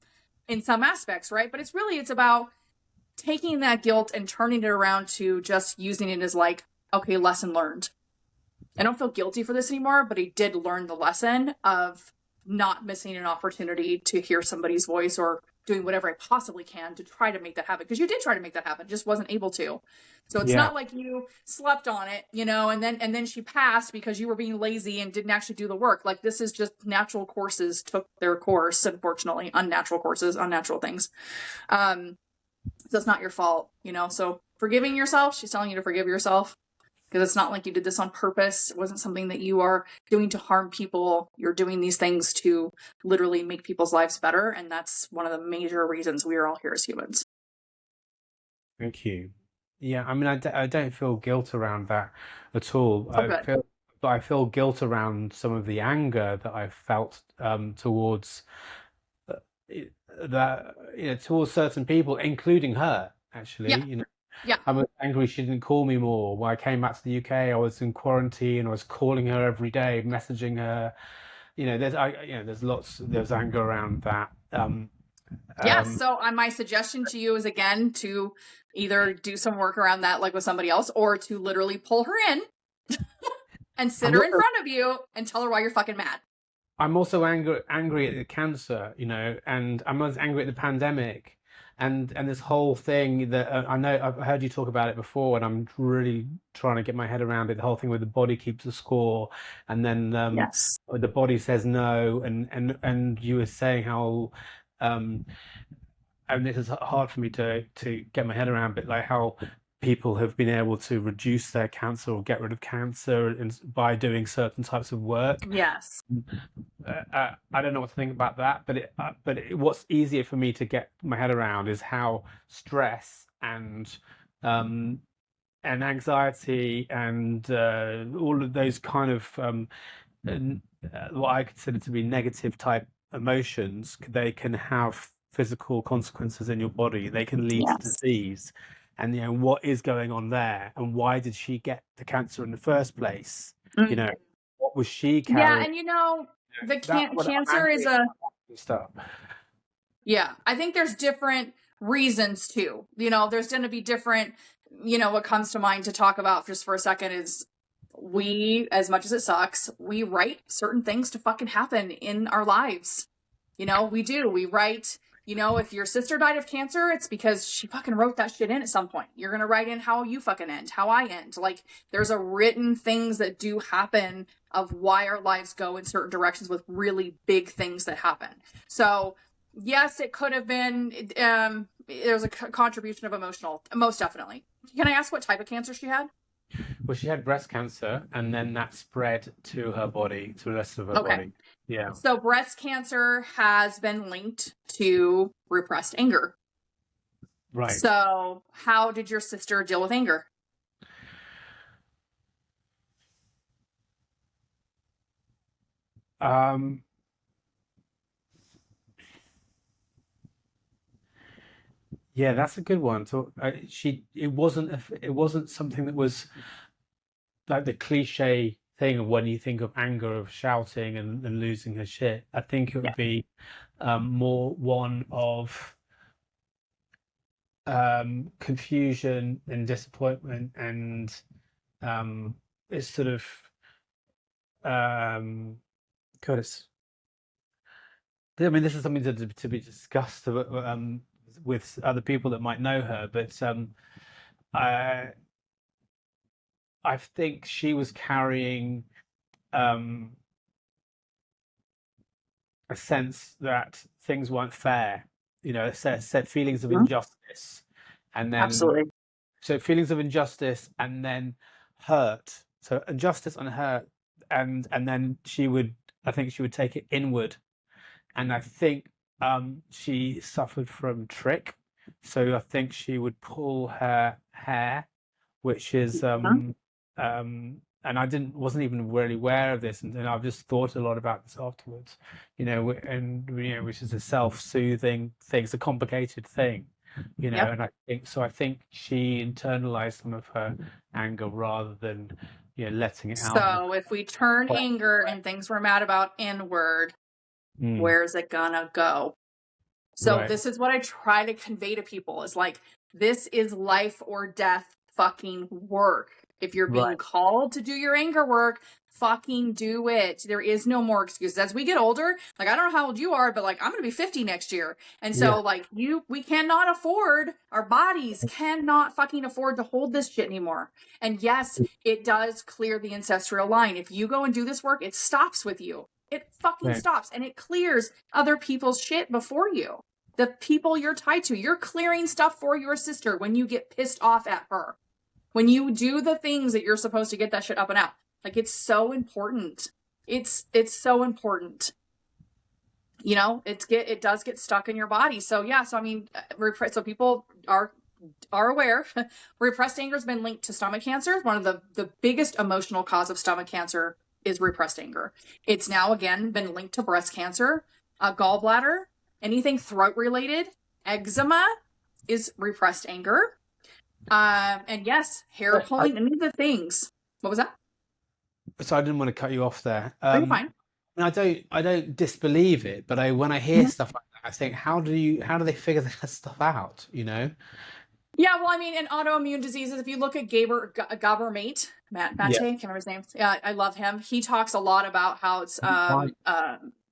Speaker 1: in some aspects, right? But it's about taking that guilt and turning it around to just using it as like, okay, lesson learned. I don't feel guilty for this anymore, but I did learn the lesson of not missing an opportunity to hear somebody's voice or doing whatever I possibly can to try to make that happen. Because you did try to make that happen, just wasn't able to. So it's
Speaker 2: Yeah.
Speaker 1: not like you slept on it, and then she passed because you were being lazy and didn't actually do the work. Like, this is just natural courses took their course, unfortunately, unnatural courses, unnatural things. So it's not your fault, So forgiving yourself, she's telling you to forgive yourself, because it's not like you did this on purpose. It wasn't something that you are doing to harm people. You're doing these things to literally make people's lives better. And that's one of the major reasons we are all here as humans.
Speaker 2: Thank you. Yeah, I mean, I don't feel guilt around that at all.
Speaker 1: So good.
Speaker 2: But I feel guilt around some of the anger that I felt towards uh, that, towards certain people, including her, actually.
Speaker 1: Yeah. Yeah.
Speaker 2: I was angry she didn't call me more. When I came back to the UK, I was in quarantine. I was calling her every day, messaging her. There's anger around that.
Speaker 1: Yes.
Speaker 2: Um,
Speaker 1: So my suggestion to you is, again, to either do some work around that, like with somebody else, or to literally pull her in and sit
Speaker 2: I'm
Speaker 1: her in
Speaker 2: also
Speaker 1: front of you and tell her why you're fucking mad.
Speaker 2: I'm also angry at the cancer, and I'm also angry at the pandemic, and this whole thing that I know I've heard you talk about it before, and I'm really trying to get my head around it. The whole thing where the body keeps the score, and then
Speaker 1: Yes.
Speaker 2: the body says no, and you were saying how, um, and this is hard for me to get my head around, but like how people have been able to reduce their cancer or get rid of cancer by doing certain types of work.
Speaker 1: Yes.
Speaker 2: I don't know what to think about that, what's easier for me to get my head around is how stress um, and anxiety and all of those kind of what I consider to be negative type emotions, they can have physical consequences in your body. They can lead to
Speaker 1: Yes.
Speaker 2: disease. And, what is going on there? And why did she get the cancer in the first place? You know,
Speaker 1: Mm.
Speaker 2: what was she
Speaker 1: Yeah,
Speaker 2: carrying?
Speaker 1: and the
Speaker 2: That's what I'm
Speaker 1: cancer is
Speaker 2: angry
Speaker 1: a
Speaker 2: about and stuff.
Speaker 1: yeah. I think there's different reasons too. There's going to be different. What comes to mind to talk about just for a second is we, as much as it sucks, we write certain things to fucking happen in our lives. We do. We write. If your sister died of cancer, it's because she fucking wrote that shit in at some point. You're gonna write in how you fucking end, how I end. Like, there's a written things that do happen of why our lives go in certain directions with really big things that happen. So, yes, it could have been. There's a contribution of emotional, most definitely. Can I ask what type of cancer she had?
Speaker 2: Well, she had breast cancer, and then that spread to her body, to the rest of her
Speaker 1: Okay.
Speaker 2: body. Yeah.
Speaker 1: So, breast cancer has been linked to repressed anger.
Speaker 2: Right.
Speaker 1: So, how did your sister deal with anger?
Speaker 2: Um, yeah, that's a good one. So it wasn't something that was like the cliche thing of when you think of anger of shouting and losing her shit. I think it
Speaker 1: Yeah.
Speaker 2: would be more one of confusion and disappointment and it's sort of God, I mean, this is something to be discussed with other people that might know her, but I I think she was carrying um, a sense that things weren't fair. Said feelings of
Speaker 1: Mhm.
Speaker 2: injustice, and then
Speaker 1: Absolutely.
Speaker 2: so feelings of injustice, and then hurt. So injustice and hurt, and then I think she would take it inward, and I think she suffered from trick. So I think she would pull her hair, which is
Speaker 1: Mhm.
Speaker 2: and I didn't wasn't even really aware of this, and then I've just thought a lot about this afterwards, which is a self-soothing thing. It's a complicated thing,
Speaker 1: Yep.
Speaker 2: and I think she internalized some of her anger rather than letting it out in a
Speaker 1: So, if we turn
Speaker 2: quiet
Speaker 1: anger
Speaker 2: way.
Speaker 1: and things we're mad about inward,
Speaker 2: Mm,
Speaker 1: where's it gonna go? So,
Speaker 2: right.
Speaker 1: this is what I try to convey to people is like, this is life or death fucking work. If you're being
Speaker 2: Right.
Speaker 1: called to do your anger work, fucking do it. There is no more excuses. As we get older, like, I don't know how old you are, but like, I'm going to be 50 next year. And
Speaker 2: Yeah.
Speaker 1: so, like, we cannot afford, our bodies cannot fucking afford to hold this shit anymore. And yes, it does clear the ancestral line. If you go and do this work, it stops with you. It fucking
Speaker 2: Right.
Speaker 1: stops and it clears other people's shit before you. The people you're tied to, you're clearing stuff for your sister when you get pissed off at her. When you do the things that you're supposed to get that shit up and out. Like, it's so important. It's so important. It does get stuck in your body. So yeah, so I mean, so people are aware. Repressed anger has been linked to stomach cancer. One of the biggest emotional cause of stomach cancer is repressed anger. It's now again been linked to breast cancer, gallbladder, anything throat related, eczema is repressed anger. And yes, hair
Speaker 2: I,
Speaker 1: pulling, any of the things. What was that?
Speaker 2: so I didn't want to cut you off there.
Speaker 1: Are you fine?
Speaker 2: And I don't disbelieve it, but when I hear
Speaker 1: Mhm.
Speaker 2: stuff like that, I think, how do they figure that stuff out?
Speaker 1: Yeah, well, I mean, in autoimmune diseases, if you look at Gaber Mate,
Speaker 2: Yeah.
Speaker 1: can't remember his name. Yeah, I love him. He talks a lot about how it's
Speaker 2: Right.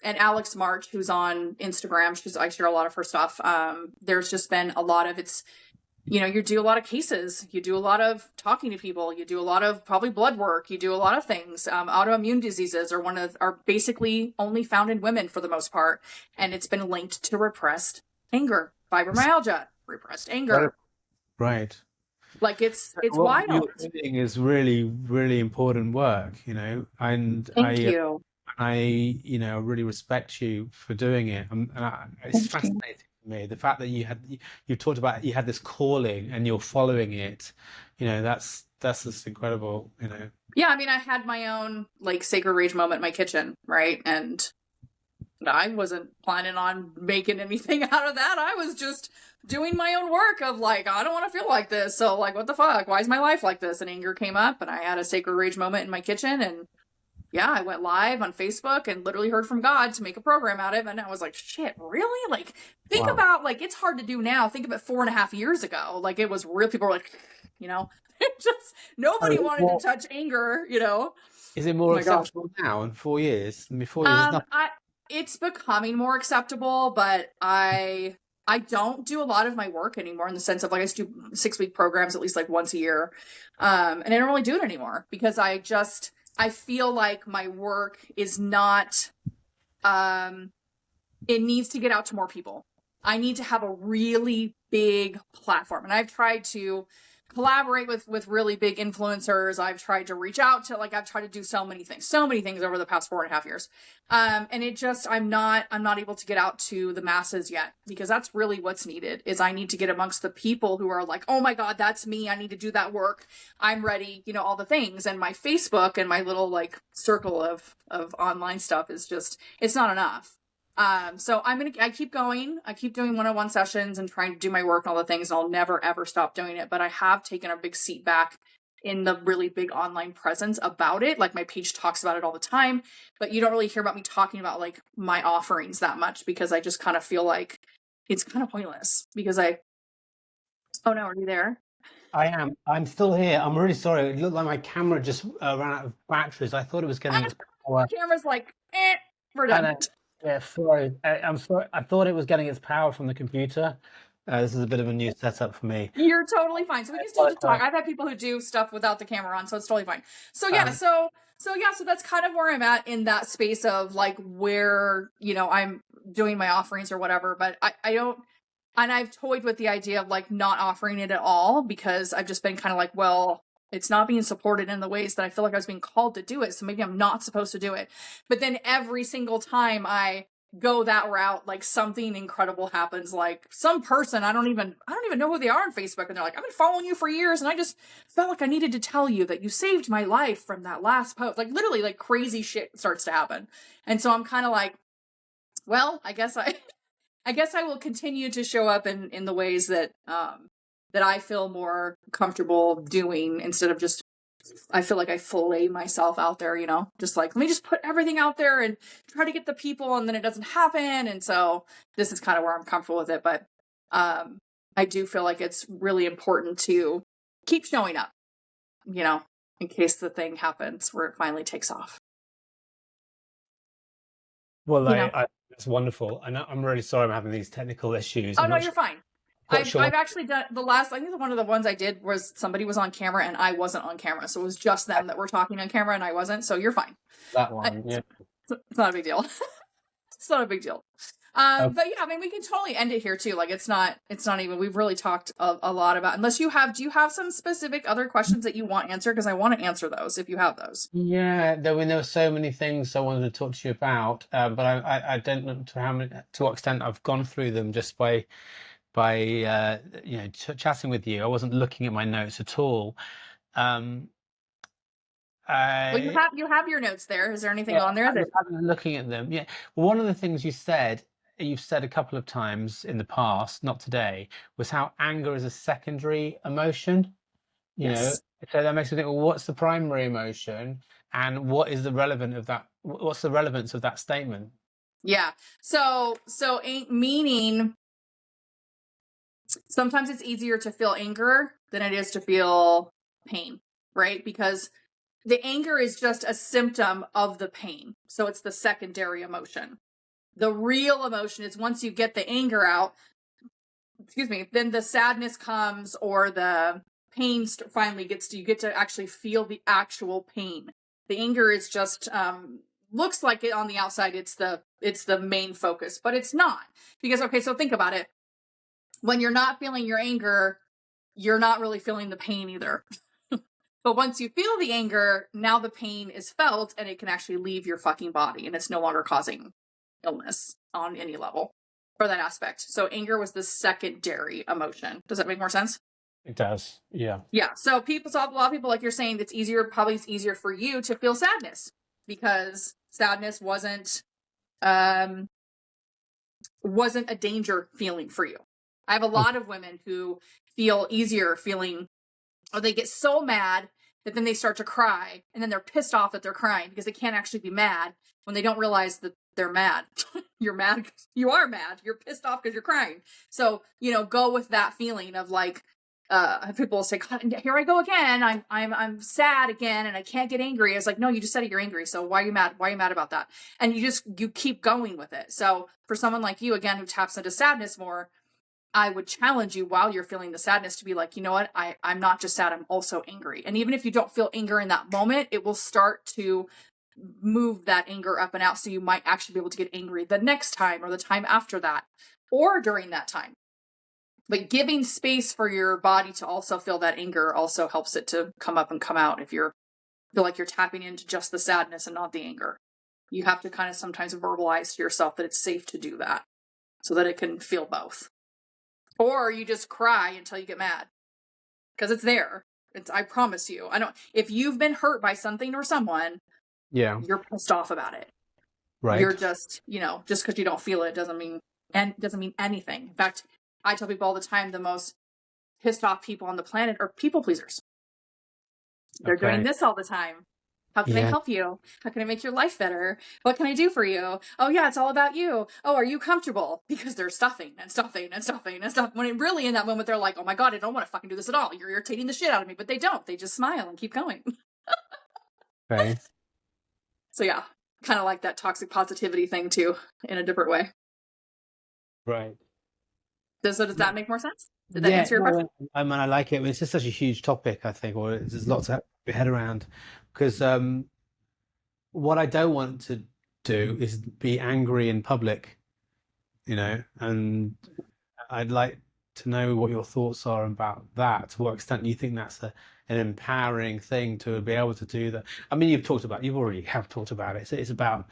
Speaker 1: and Alex March, who's on Instagram, I share a lot of her stuff. There's just been a lot of you do a lot of cases, you do a lot of talking to people, you do a lot of probably blood work, you do a lot of things. Autoimmune diseases are basically only found in women for the most part, and it's been linked to repressed anger, fibromyalgia, repressed anger.
Speaker 2: Right.
Speaker 1: Like it's
Speaker 2: What you're
Speaker 1: wild.
Speaker 2: doing is really, really important work, and
Speaker 1: Thank you.
Speaker 2: really respect you for doing it. It's
Speaker 1: Thank you.
Speaker 2: fascinating for me. The fact that you talked about you had this calling and you're following it, that's just incredible.
Speaker 1: Yeah, I mean, I had my own like sacred rage moment in my kitchen, right? And I wasn't planning on making anything out of that. I was just doing my own work of like, I don't want to feel like this. So like, what the fuck? Why is my life like this? And anger came up and I had a sacred rage moment in my kitchen. And yeah, I went live on Facebook and literally heard from God to make a program out of it. And I was like, shit, really? Like, think
Speaker 2: Wow.
Speaker 1: about, like, it's hard to do now. Think about 4.5 years ago. Like, it was real. People were like, just
Speaker 2: So
Speaker 1: nobody
Speaker 2: is it
Speaker 1: wanted to
Speaker 2: more,
Speaker 1: touch anger.
Speaker 2: is it
Speaker 1: Oh
Speaker 2: more
Speaker 1: my gosh.
Speaker 2: acceptable now in 4 years? I mean, 4 years is nothing.
Speaker 1: It's becoming more acceptable, but I don't do a lot of my work anymore in the sense of like I used to do 6-week programs at least like once a year. And I don't really do it anymore because I feel like my work is not it needs to get out to more people. I need to have a really big platform. And I've tried to collaborate with really big influencers. I've tried to reach out to, like, I've tried to do so many things over the past 4.5 years. And it just, I'm not able to get out to the masses yet, because that's really what's needed is I need to get amongst the people who are like, oh my God, that's me. I need to do that work. I'm ready, all the things. And my Facebook and my little like circle of online stuff is just, it's not enough. So I keep going. I keep doing one-on-one sessions and trying to do my work and all the things, and I'll never ever stop doing it. But I have taken a big seat back in the really big online presence about it. Like my page talks about it all the time, but you don't really hear about me talking about like my offerings that much because I just kind of feel like it's kind of pointless because oh no, are you there?
Speaker 2: I am. I'm still here. I'm really sorry. It looked like my camera just ran out of batteries. I thought it was getting its power.
Speaker 1: Camera's like, we're
Speaker 2: I
Speaker 1: done.
Speaker 2: know. Yeah, sorry. I'm sorry. I thought it was getting its power from the computer. This is a bit of a new setup for me.
Speaker 1: You're totally fine. So we
Speaker 2: I
Speaker 1: can still just talk.
Speaker 2: apologize.
Speaker 1: I've had people who do stuff without the camera on, so it's totally fine. So yeah,
Speaker 2: Um,
Speaker 1: so that's kind of where I'm at in that space of like where, I'm doing my offerings or whatever, but I don't, and I've toyed with the idea of like not offering it at all because I've just been kind of like, well, it's not being supported in the ways that I feel like I was being called to do it. So maybe I'm not supposed to do it. But then every single time I go that route, like something incredible happens. Like some person, I don't even know who they are on Facebook. And they're like, I've been following you for years. And I just felt like I needed to tell you that you saved my life from that last post. Like literally like crazy shit starts to happen. And so I'm kind of like, well, I guess I will continue to show up in the ways that I feel more comfortable doing instead of just I feel like I fillet myself out there, just like let me just put everything out there and try to get the people and then it doesn't happen. And so this is kind of where I'm comfortable with it. But I do feel like it's really important to keep showing up, in case the thing happens where it finally takes off.
Speaker 2: well,
Speaker 1: You know?
Speaker 2: it's wonderful. I'm really sorry I'm having these technical issues.
Speaker 1: Oh
Speaker 2: I'm
Speaker 1: no,
Speaker 2: not
Speaker 1: you're
Speaker 2: sure,
Speaker 1: fine.
Speaker 2: quite sure.
Speaker 1: I've actually done the last. I think one of the ones I did was somebody was on camera and I wasn't on camera, so it was just them that were talking on camera and I wasn't. So you're fine.
Speaker 2: That one, yeah.
Speaker 1: It's not a big deal. It's not a big deal.
Speaker 2: Okay.
Speaker 1: But yeah, I mean, we can totally end it here too. Like, it's not even. We've really talked a lot about. Unless do you have some specific other questions that you want answered? Because I want to answer those if you have those.
Speaker 2: Yeah, there were so many things I wanted to talk to you about, but I don't know to what extent I've gone through them just by chatting with you. I wasn't looking at my notes at all. Um,
Speaker 1: Well,
Speaker 2: I
Speaker 1: you have your notes there. Is there anything
Speaker 2: Yeah,
Speaker 1: on there
Speaker 2: I'm
Speaker 1: that?
Speaker 2: just having a looking at them. Yeah, well, one of the things you've said a couple of times in the past, not today, was how anger is a secondary emotion. You know,
Speaker 1: Yes.
Speaker 2: so that makes me think, well, what's the primary emotion, and what is the relevant of that? What's the relevance of that statement?
Speaker 1: Yeah. So meaning sometimes it's easier to feel anger than it is to feel pain, right? Because the anger is just a symptom of the pain. So it's the secondary emotion. The real emotion is once you get the anger out, then the sadness comes or the pain finally gets to, you get to actually feel the actual pain. The anger is just, looks like it on the outside, it's the main focus, but it's not. Because, okay, so think about it. When you're not feeling your anger, you're not really feeling the pain either. But once you feel the anger, now the pain is felt and it can actually leave your fucking body and it's no longer causing illness on any level for that aspect. So anger was the secondary emotion. Does that make more sense?
Speaker 2: It does. Yeah.
Speaker 1: Yeah. So a lot of people, like you're saying, it's easier for you to feel sadness because sadness wasn't um, wasn't a danger feeling for you. I have a lot of women who feel easier feeling, or they get so mad that then they start to cry, and then they're pissed off that they're crying because they can't actually be mad when they don't realize that they're mad. You're mad. You are mad. You're pissed off because you're crying. So, go with that feeling of like, people will say, God, here I go again. I'm sad again and I can't get angry. It's like, no, you just said it, you're angry. So why are you mad? Why are you mad about that? And you keep going with it. So for someone like you, again, who taps into sadness more, I would challenge you while you're feeling the sadness to be like, you know what? I'm not just sad, I'm also angry. And even if you don't feel anger in that moment, it will start to move that anger up and out. So you might actually be able to get angry the next time or the time after that or during that time. But giving space for your body to also feel that anger also helps it to come up and come out if you feel like you're tapping into just the sadness and not the anger. You have to kind of sometimes verbalize to yourself that it's safe to do that so that it can feel both. Or you just cry until you get mad. Because it's there. I promise you. If you've been hurt by something or someone, you're pissed off about it.
Speaker 2: Right.
Speaker 1: You're just, just because you don't feel it doesn't mean anything. In fact, I tell people all the time, the most pissed off people on the planet are people pleasers. They're doing this all the time. How can I help you? How can I make your life better? What can I do for you? Oh yeah, it's all about you. Oh, are you comfortable? Because they're stuffing and stuffing and stuffing and stuff. When it really in that moment they're like, oh my God, I don't want to fucking do this at all. You're irritating the shit out of me. But they don't. They just smile and keep going.
Speaker 2: Okay.
Speaker 1: So yeah, kind of like that toxic positivity thing too, in a different way.
Speaker 2: Right.
Speaker 1: Does that make more sense? Did that answer your question?
Speaker 2: I mean, I like it. It's just such a huge topic, I think, or there's lots to have your head around. Because what I don't want to do is be angry in public, and I'd like to know what your thoughts are about that. To what extent you think that's an empowering thing to be able to do that? I mean, you've already have talked about it. So it's about,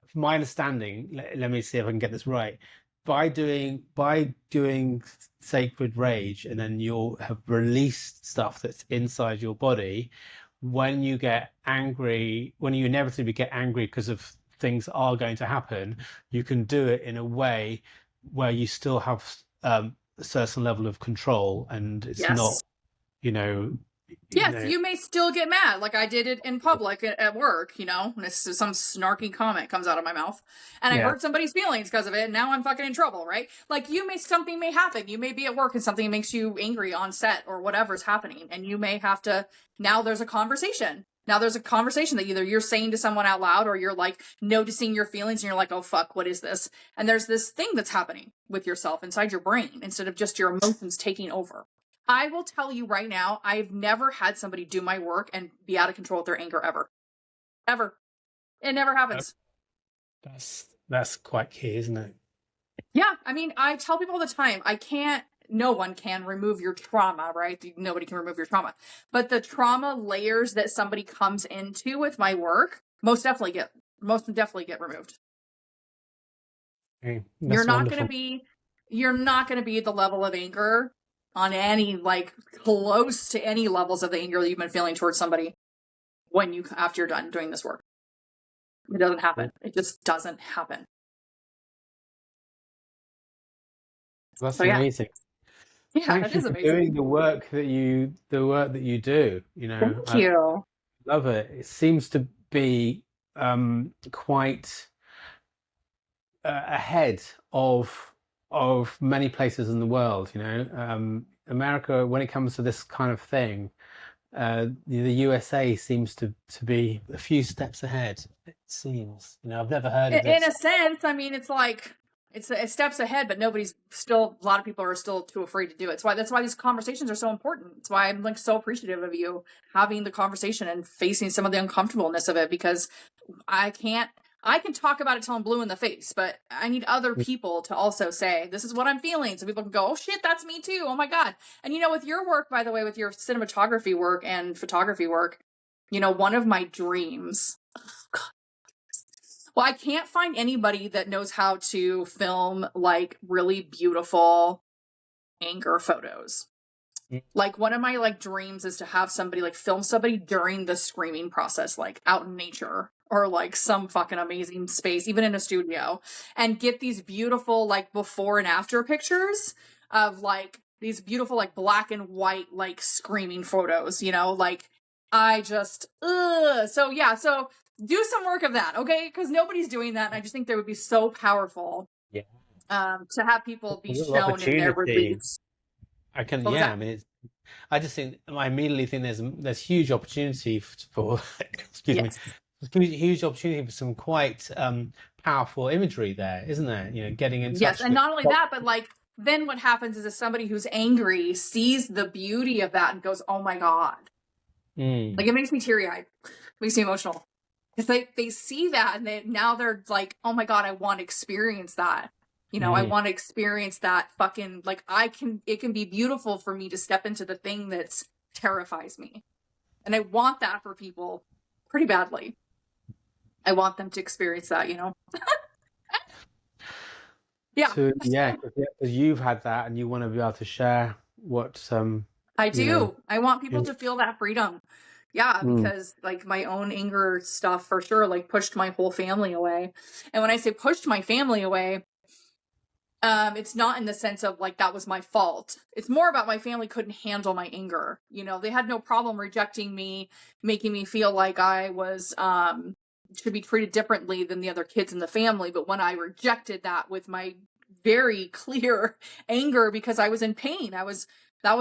Speaker 2: from my understanding, let me see if I can get this right. By doing sacred rage, and then you'll have released stuff that's inside your body. When you get angry, when you inevitably get angry because of things are going to happen, you can do it in a way where you still have a certain level of control, and it's not,
Speaker 1: Yes, you may still get mad, like I did it in public at work, when some snarky comment comes out of my mouth, and I hurt somebody's feelings because of it, and now I'm fucking in trouble, right? Like something may happen. You may be at work and something makes you angry on set or whatever's happening, and you may have to, now there's a conversation. Now there's a conversation that either you're saying to someone out loud or you're like noticing your feelings and you're like, oh fuck, what is this? And there's this thing that's happening with yourself inside your brain instead of just your emotions taking over. I will tell you right now, I've never had somebody do my work and be out of control with their anger ever. Ever. It never happens.
Speaker 2: That's quite key, isn't it?
Speaker 1: Yeah. I mean, I tell people all the time, no one can remove your trauma, right? Nobody can remove your trauma. But the trauma layers that somebody comes into with my work most definitely get removed.
Speaker 2: Okay.
Speaker 1: You're not going to be at the level of anger on any, like, close to any levels of the anger that you've been feeling towards somebody after you're done doing this work. It doesn't happen. It just doesn't happen.
Speaker 2: That's amazing.
Speaker 1: Yeah,
Speaker 2: Thank you for doing the work that you do.
Speaker 1: Thank you.
Speaker 2: I love it. It seems to be quite ahead of many places in the world. America, when it comes to this kind of thing, the USA seems to be a few steps ahead. It seems. I've never heard of this.
Speaker 1: In a sense, I mean, it's like it's steps ahead, but a lot of people are still too afraid to do it. That's why these conversations are so important. It's why I'm like so appreciative of you having the conversation and facing some of the uncomfortableness of it, because I can talk about it till I'm blue in the face, but I need other people to also say, this is what I'm feeling. So people can go, oh shit, that's me too. Oh my God. And with your work, by the way, with your cinematography work and photography work, one of my dreams, well, I can't find anybody that knows how to film like really beautiful anger photos. Like one of my like dreams is to have somebody like film somebody during the screaming process, like out in nature or like some fucking amazing space, even in a studio, and get these beautiful like before and after pictures of like these beautiful like black and white like screaming photos, you know, like I just so yeah, so do some work of that, okay? Because nobody's doing that, and I just think that would be so powerful
Speaker 2: Yeah.
Speaker 1: to have people
Speaker 2: A
Speaker 1: be
Speaker 2: real
Speaker 1: shown in their
Speaker 2: opportunity.
Speaker 1: release.
Speaker 2: I can,
Speaker 1: What was
Speaker 2: yeah,
Speaker 1: that?
Speaker 2: I mean, I just think, I immediately think there's huge opportunity for, excuse me,
Speaker 1: Yes.
Speaker 2: huge opportunity for some quite powerful imagery there, isn't there? You know, getting in
Speaker 1: Yes,
Speaker 2: touch
Speaker 1: and
Speaker 2: with.
Speaker 1: not only that, but like then what happens is somebody who's angry sees the beauty of that and goes, "Oh my god!"
Speaker 2: Mm,
Speaker 1: Like it makes me teary eyed, makes me emotional because they see that and now they're like, "Oh my god, I want to experience that." You know, I
Speaker 2: mm,
Speaker 1: want to experience that fucking like I can. It can be beautiful for me to step into the thing that's terrifies me, and I want that for people pretty badly. I want them to experience that. You know, yeah.
Speaker 2: yeah, because you've had that and you want to be able to share what
Speaker 1: I
Speaker 2: you know.
Speaker 1: do. I want people
Speaker 2: you-
Speaker 1: to feel that freedom. Yeah,
Speaker 2: Mm,
Speaker 1: because like my own anger stuff for sure like pushed my whole family away. And when I say pushed my family away, it's not in the sense of like that was my fault. It's more about my family couldn't handle my anger. You know, they had no problem rejecting me, making me feel like I was should be treated differently than the other kids in the family, but when I rejected that with my very clear anger because I was in pain, that was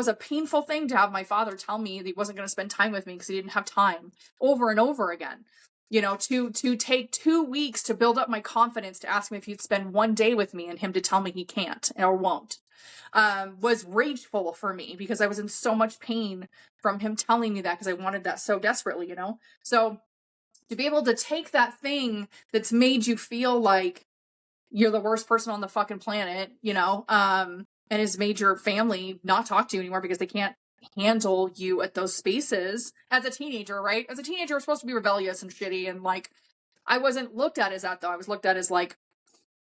Speaker 1: a painful thing to have my father tell me that he wasn't going to spend time with me because he didn't have time over and over again. You know, to take 2 weeks to build up my confidence to ask him if he'd spend one day with me and him to tell me he can't or won't, was rageful for me because I was in so much pain from him telling me that because I wanted that so desperately, you know? So to be able to take that thing that's made you feel like you're the worst person on the fucking planet, you know, and has made your family not talk to you anymore because they can't handle you at those spaces as a teenager, right? As a teenager, we're supposed to be rebellious and shitty, and like I wasn't looked at as that though. I was looked at as like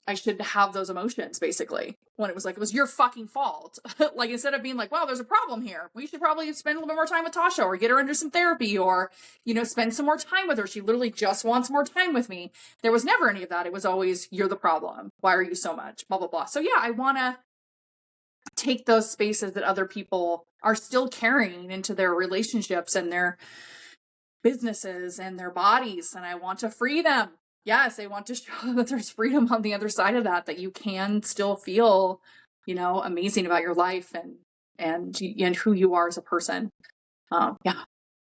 Speaker 1: I should have those emotions basically. When it was like it was your fucking fault. Like instead of being like, "Wow, there's a problem here. We should probably spend a little bit more time with Tasha or get her under some therapy or, you know, spend some more time with her. She literally just wants more time with me." There was never any of that. It was always, "You're the problem. Why are you so much?" Blah blah blah. So yeah, I want to take those spaces that other people are still carrying into their relationships and their businesses and their bodies, and I want to free them. Yes, I want to show that there's freedom on the other side of that, that you can still feel, you know, amazing about your life and who you are as a person. Yeah,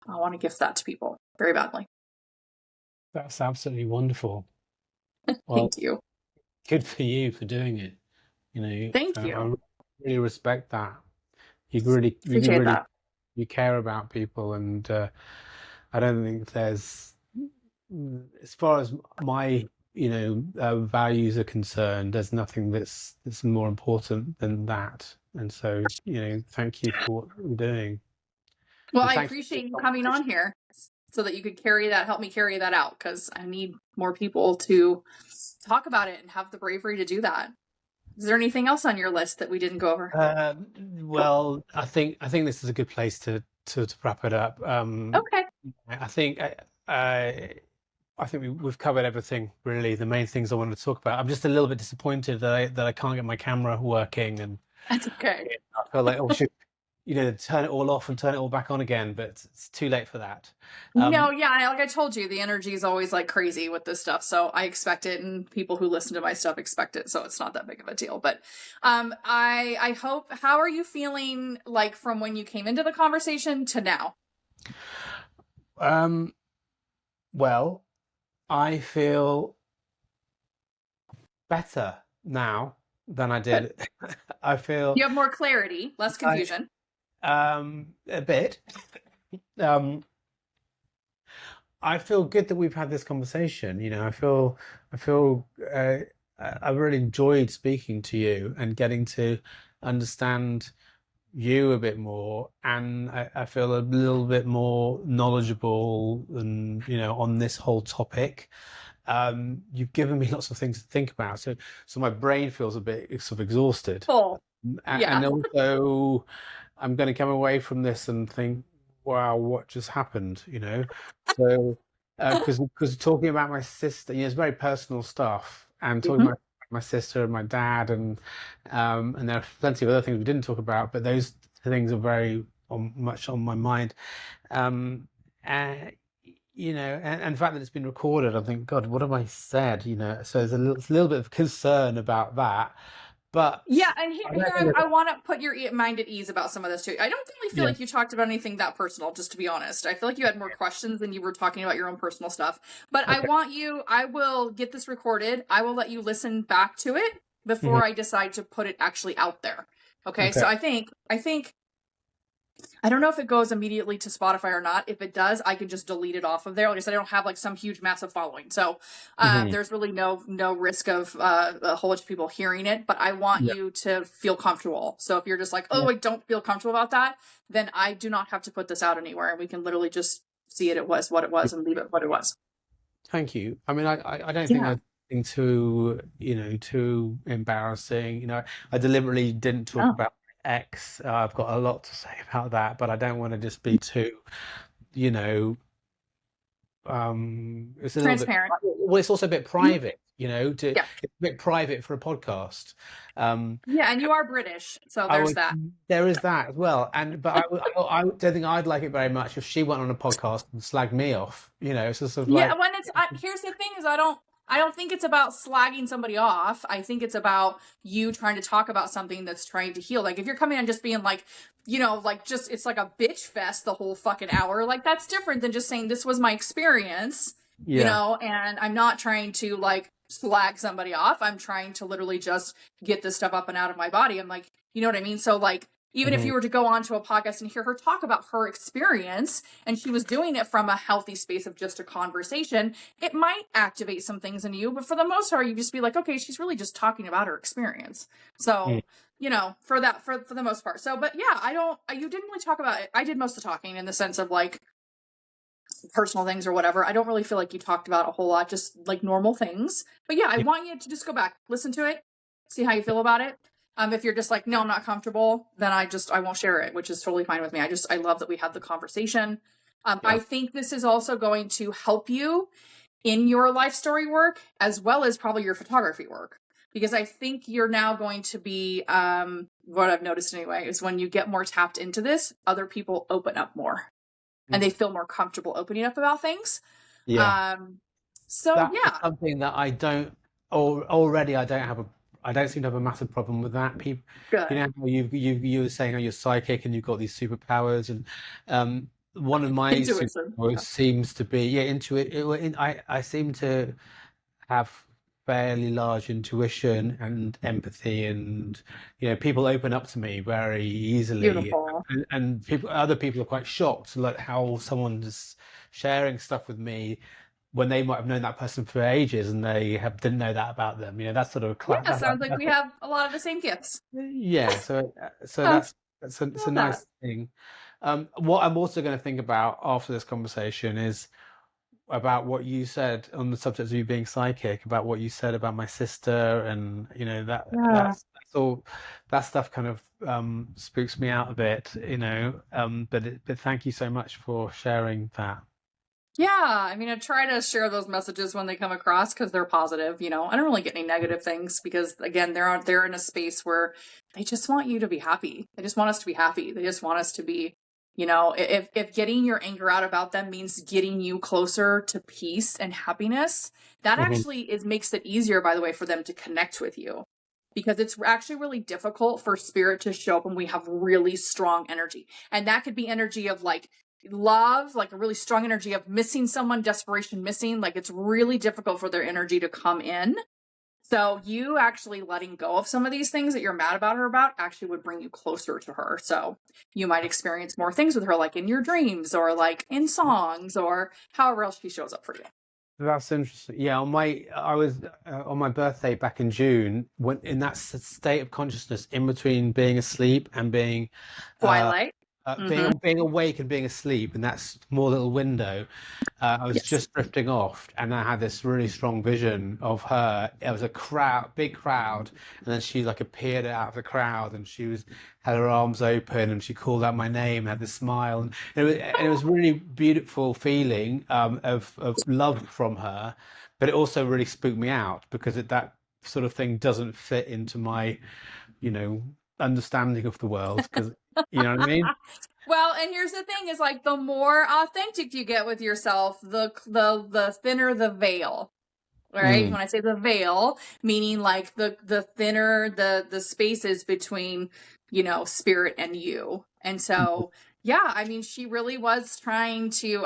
Speaker 1: I want to gift that to people very badly.
Speaker 2: that's absolutely wonderful. Well,
Speaker 1: Thank you.
Speaker 2: good for you for doing it. You know,
Speaker 1: Thank you.
Speaker 2: I really respect that. You
Speaker 1: Appreciate
Speaker 2: really,
Speaker 1: that.
Speaker 2: you care about people, and I don't think there's, as far as my, values are concerned, there's nothing that's more important than that. And so, thank you for what you're doing,
Speaker 1: Well,
Speaker 2: and
Speaker 1: I
Speaker 2: thanks for this
Speaker 1: appreciate you coming on
Speaker 2: conversation.
Speaker 1: here so that you could help me carry that out because I need more people to talk about it and have the bravery to do that. Is there anything else on your list that we didn't go over?
Speaker 2: Well, I think this is a good place to wrap it up.
Speaker 1: Okay.
Speaker 2: I think I, I think we've covered everything really. The main things I wanted to talk about. I'm just a little bit disappointed that I can't get my camera working, and
Speaker 1: That's okay.
Speaker 2: I feel like I should, turn it all off and turn it all back on again, but it's too late for that.
Speaker 1: No,
Speaker 2: Um,
Speaker 1: yeah, like I told you, the energy is always like crazy with this stuff. So I expect it, and people who listen to my stuff expect it. So it's not that big of a deal. But I hope. How are you feeling like from when you came into the conversation to now?
Speaker 2: um, well, I feel better now than I
Speaker 1: Good.
Speaker 2: did. I feel
Speaker 1: You have more clarity, less
Speaker 2: I
Speaker 1: confusion.
Speaker 2: a bit. Um, I feel good that we've had this conversation. I feel I really enjoyed speaking to you and getting to understand you a bit more, and I feel a little bit more knowledgeable and on this whole topic. You've given me lots of things to think about, so my brain feels a bit sort of exhausted,
Speaker 1: Cool.
Speaker 2: and
Speaker 1: Yeah.
Speaker 2: also I'm going to come away from this and think, wow, what just happened? So. because talking about my sister, it's very personal stuff, and talking
Speaker 1: Mhm.
Speaker 2: about my sister and my dad, and there are plenty of other things we didn't talk about, but those things are very much on my mind. Um, and and the fact that it's been recorded, I think, God, what have I said? So there's a little bit of concern about that,
Speaker 1: Yeah,
Speaker 2: but
Speaker 1: and
Speaker 2: I
Speaker 1: here
Speaker 2: don't think
Speaker 1: I
Speaker 2: that,
Speaker 1: want to put your mind at ease about some of this too. I don't really feel
Speaker 2: yeah,
Speaker 1: like you talked about anything that personal, just to be honest. I feel like you had more questions than you were talking about your own personal stuff. But
Speaker 2: okay,
Speaker 1: I will get this recorded. I will let you listen back to it
Speaker 2: mhm,
Speaker 1: before I decide to put it actually out there. Okay,
Speaker 2: okay,
Speaker 1: so I think I don't know if it goes immediately to Spotify or not. If it does, I can just delete it off of there. Like I said, I don't have like some huge massive following, so
Speaker 2: mhm,
Speaker 1: there's really no risk of a whole bunch of people hearing it. But I want
Speaker 2: yeah,
Speaker 1: you to feel comfortable. So if you're just like,
Speaker 2: yeah,
Speaker 1: oh, I don't feel comfortable about that, then I do not have to put this out anywhere, and we can literally just see it. It was what it was, and leave it what it was.
Speaker 2: thank you. I mean, I don't think
Speaker 1: Yeah.
Speaker 2: there's anything too, too embarrassing. I deliberately didn't talk
Speaker 1: No.
Speaker 2: about my ex. I've got a lot to say about that, but I don't want to just be too, you know, it's a little bit,
Speaker 1: Transparent.
Speaker 2: well, it's also a bit
Speaker 1: Mhm.
Speaker 2: private,
Speaker 1: Yeah.
Speaker 2: it's a bit private for a podcast. Um,
Speaker 1: Yeah, and you are British, so
Speaker 2: I
Speaker 1: there's
Speaker 2: would,
Speaker 1: that.
Speaker 2: there is that as well. But I don't think I'd like it very much if she went on a podcast and slagged me off. It's just sort of
Speaker 1: Yeah,
Speaker 2: like,
Speaker 1: when here's the thing is I don't think it's about slagging somebody off. I think it's about you trying to talk about something that's trying to heal. Like if you're coming on just being like, like just it's like a bitch fest the whole fucking hour. Like that's different than just saying this was my experience,
Speaker 2: yeah.
Speaker 1: and I'm not trying to like slag somebody off. I'm trying to literally just get this stuff up and out of my body. I'm like, you know what I mean? So like even if
Speaker 2: Mhm.
Speaker 1: you were to go onto a podcast and hear her talk about her experience and she was doing it from a healthy space of just a conversation, it might activate some things in you, but for the most part you just be like, okay, she's really just talking about her experience.
Speaker 2: Mm.
Speaker 1: So for that for the most part. So but yeah, you didn't really talk about it. I did most of the talking in the sense of like personal things or whatever. I don't really feel like you talked about a whole lot, just like normal things. But yeah, I
Speaker 2: Yeah.
Speaker 1: want you to just go back, listen to it, see how you feel about it. If you're just like, no, I'm not comfortable, then I won't share it, which is totally fine with me. I love that we had the conversation.
Speaker 2: Yeah.
Speaker 1: I think this is also going to help you in your life story work as well as probably your photography work. Because I think you're now going to be, what I've noticed anyway, is when you get more tapped into this, other people open up more and
Speaker 2: Mm.
Speaker 1: they feel more comfortable opening up about things.
Speaker 2: Yeah.
Speaker 1: Um, so
Speaker 2: That is
Speaker 1: yeah,
Speaker 2: something that I don't, or already I don't seem to have a massive problem with that. People,
Speaker 1: good.
Speaker 2: how you were saying how you're psychic and you've got these superpowers, and one of my
Speaker 1: Intuition.
Speaker 2: superpowers
Speaker 1: Yeah.
Speaker 2: seems to be, yeah, I seem to have fairly large intuition and empathy, and people open up to me very easily,
Speaker 1: Beautiful.
Speaker 2: and other people are quite shocked like how someone's sharing stuff with me when they might have known that person for ages and they didn't know that about them. That's sort of a
Speaker 1: Yeah,
Speaker 2: that's
Speaker 1: sounds like we have a lot of the same gifts.
Speaker 2: yeah. So
Speaker 1: Oh,
Speaker 2: it's a
Speaker 1: love that.
Speaker 2: nice thing. What I'm also going to think about after this conversation is about what you said on the subject of you being psychic, about what you said about my sister, and
Speaker 1: Yeah.
Speaker 2: that's all, that stuff kind of spooks me out a bit, but thank you so much for sharing that.
Speaker 1: Yeah, I mean, I try to share those messages when they come across because they're positive. I don't really get any negative things because, again, they're in a space where they just want you to be happy. They just want us to be happy. They just want us to be, if getting your anger out about them means getting you closer to peace and happiness, that
Speaker 2: Mhm,
Speaker 1: actually makes it easier, by the way, for them to connect with you. Because it's actually really difficult for spirit to show up when we have really strong energy. And that could be energy of like love, like a really strong energy of missing someone, desperation, missing. Like it's really difficult for their energy to come in. So you actually letting go of some of these things that you're mad about her about actually would bring you closer to her. So you might experience more things with her, like in your dreams or like in songs or however else she shows up for you.
Speaker 2: that's interesting. Yeah, I was on my birthday back in June, when in that state of consciousness in between being asleep and being uh,
Speaker 1: Twilight. Mm-hmm.
Speaker 2: Being awake and being asleep in that small little window, I was
Speaker 1: Yes.
Speaker 2: just drifting off, and I had this really strong vision of her. It was a crowd, big crowd, and then she like appeared out of the crowd, and she was had her arms open, and she called out my name, had this smile, and it was really beautiful feeling of love from her, but it also really spooked me out because that sort of thing doesn't fit into my, you know, understanding of the world because you know what I mean.
Speaker 1: Well, and here's the thing: is like the more authentic you get with yourself, the thinner the veil. Right?
Speaker 2: Mm,
Speaker 1: When I say the veil, meaning like the thinner the spaces between, spirit and you. And so, yeah, I mean, she really was trying to.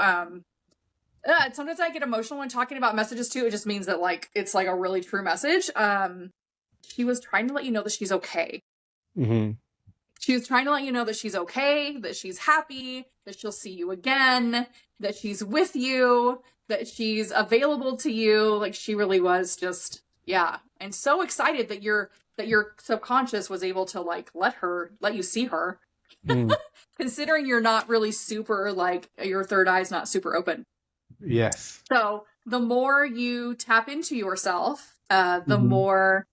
Speaker 1: Sometimes I get emotional when talking about messages too. It just means that like it's like a really true message. She was trying to let you know that she's okay.
Speaker 2: mm-hmm.
Speaker 1: She was trying to let you know that she's okay, that she's happy, that she'll see you again, that she's with you, that she's available to you. Like she really was just, yeah. And so excited that your subconscious was able to like let you see her.
Speaker 2: Mm,
Speaker 1: Considering you're not really super like your third eye's not super open.
Speaker 2: yes.
Speaker 1: So the more you tap into yourself, the
Speaker 2: Mm-hmm.
Speaker 1: more,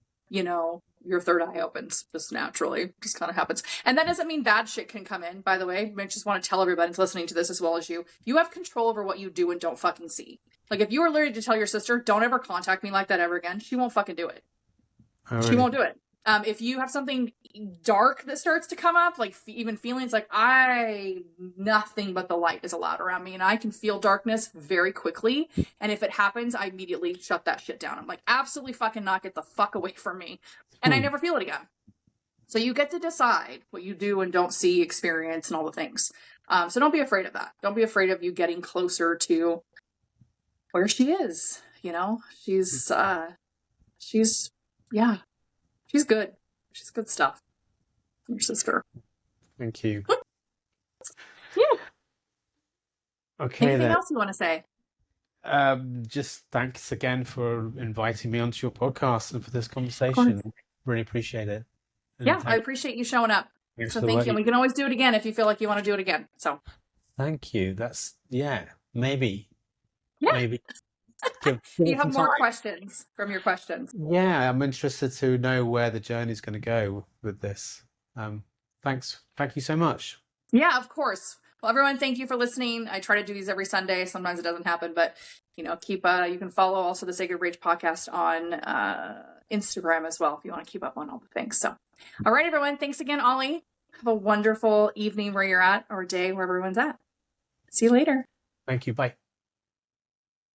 Speaker 1: your third eye opens just naturally, just kind of happens. And that doesn't mean bad shit can come in, by the way. I just want to tell everybody that's listening to this as well as you. You have control over what you do and don't fucking see. Like if you were literally to tell your sister, don't ever contact me like that ever again, she won't fucking do it.
Speaker 2: Oh,
Speaker 1: She
Speaker 2: really?
Speaker 1: won't do it. If you have something dark that starts to come up, like even feelings like nothing but the light is allowed around me and I can feel darkness very quickly. And if it happens, I immediately shut that shit down. I'm like, absolutely fucking not, get the fuck away from me. And I
Speaker 2: Hmm.
Speaker 1: never feel it again. So you get to decide what you do and don't see, experience, and all the things. So don't be afraid of that. Don't be afraid of you getting closer to where she is. She's, yeah, she's good. She's good stuff. Your sister.
Speaker 2: Thank you.
Speaker 1: Yeah.
Speaker 2: Okay
Speaker 1: Anything
Speaker 2: then.
Speaker 1: else you want to say?
Speaker 2: Just thanks again for inviting me onto your podcast and for this
Speaker 1: Of course.
Speaker 2: conversation. Really appreciate it. And
Speaker 1: Yeah, I appreciate you showing up.
Speaker 2: thanks
Speaker 1: So
Speaker 2: for the
Speaker 1: thank
Speaker 2: way.
Speaker 1: you. And we can always do it again if you feel like you want to do it again. So
Speaker 2: Thank you. That's yeah. Maybe.
Speaker 1: yeah.
Speaker 2: Maybe. Give
Speaker 1: You
Speaker 2: it
Speaker 1: have
Speaker 2: some
Speaker 1: more
Speaker 2: time.
Speaker 1: questions from your questions.
Speaker 2: Yeah, I'm interested to know where the journey's going to go with this. Thanks. Thank you so much.
Speaker 1: Yeah, of course. Well, everyone, thank you for listening. I try to do these every Sunday. Sometimes it doesn't happen, but keep you can follow also the Sacred Rage podcast on Instagram as well if you want to keep up on all the things. So all right, everyone. Thanks again, Ollie. Have a wonderful evening where you're at or day where everyone's at. See you later.
Speaker 2: Thank you. Bye.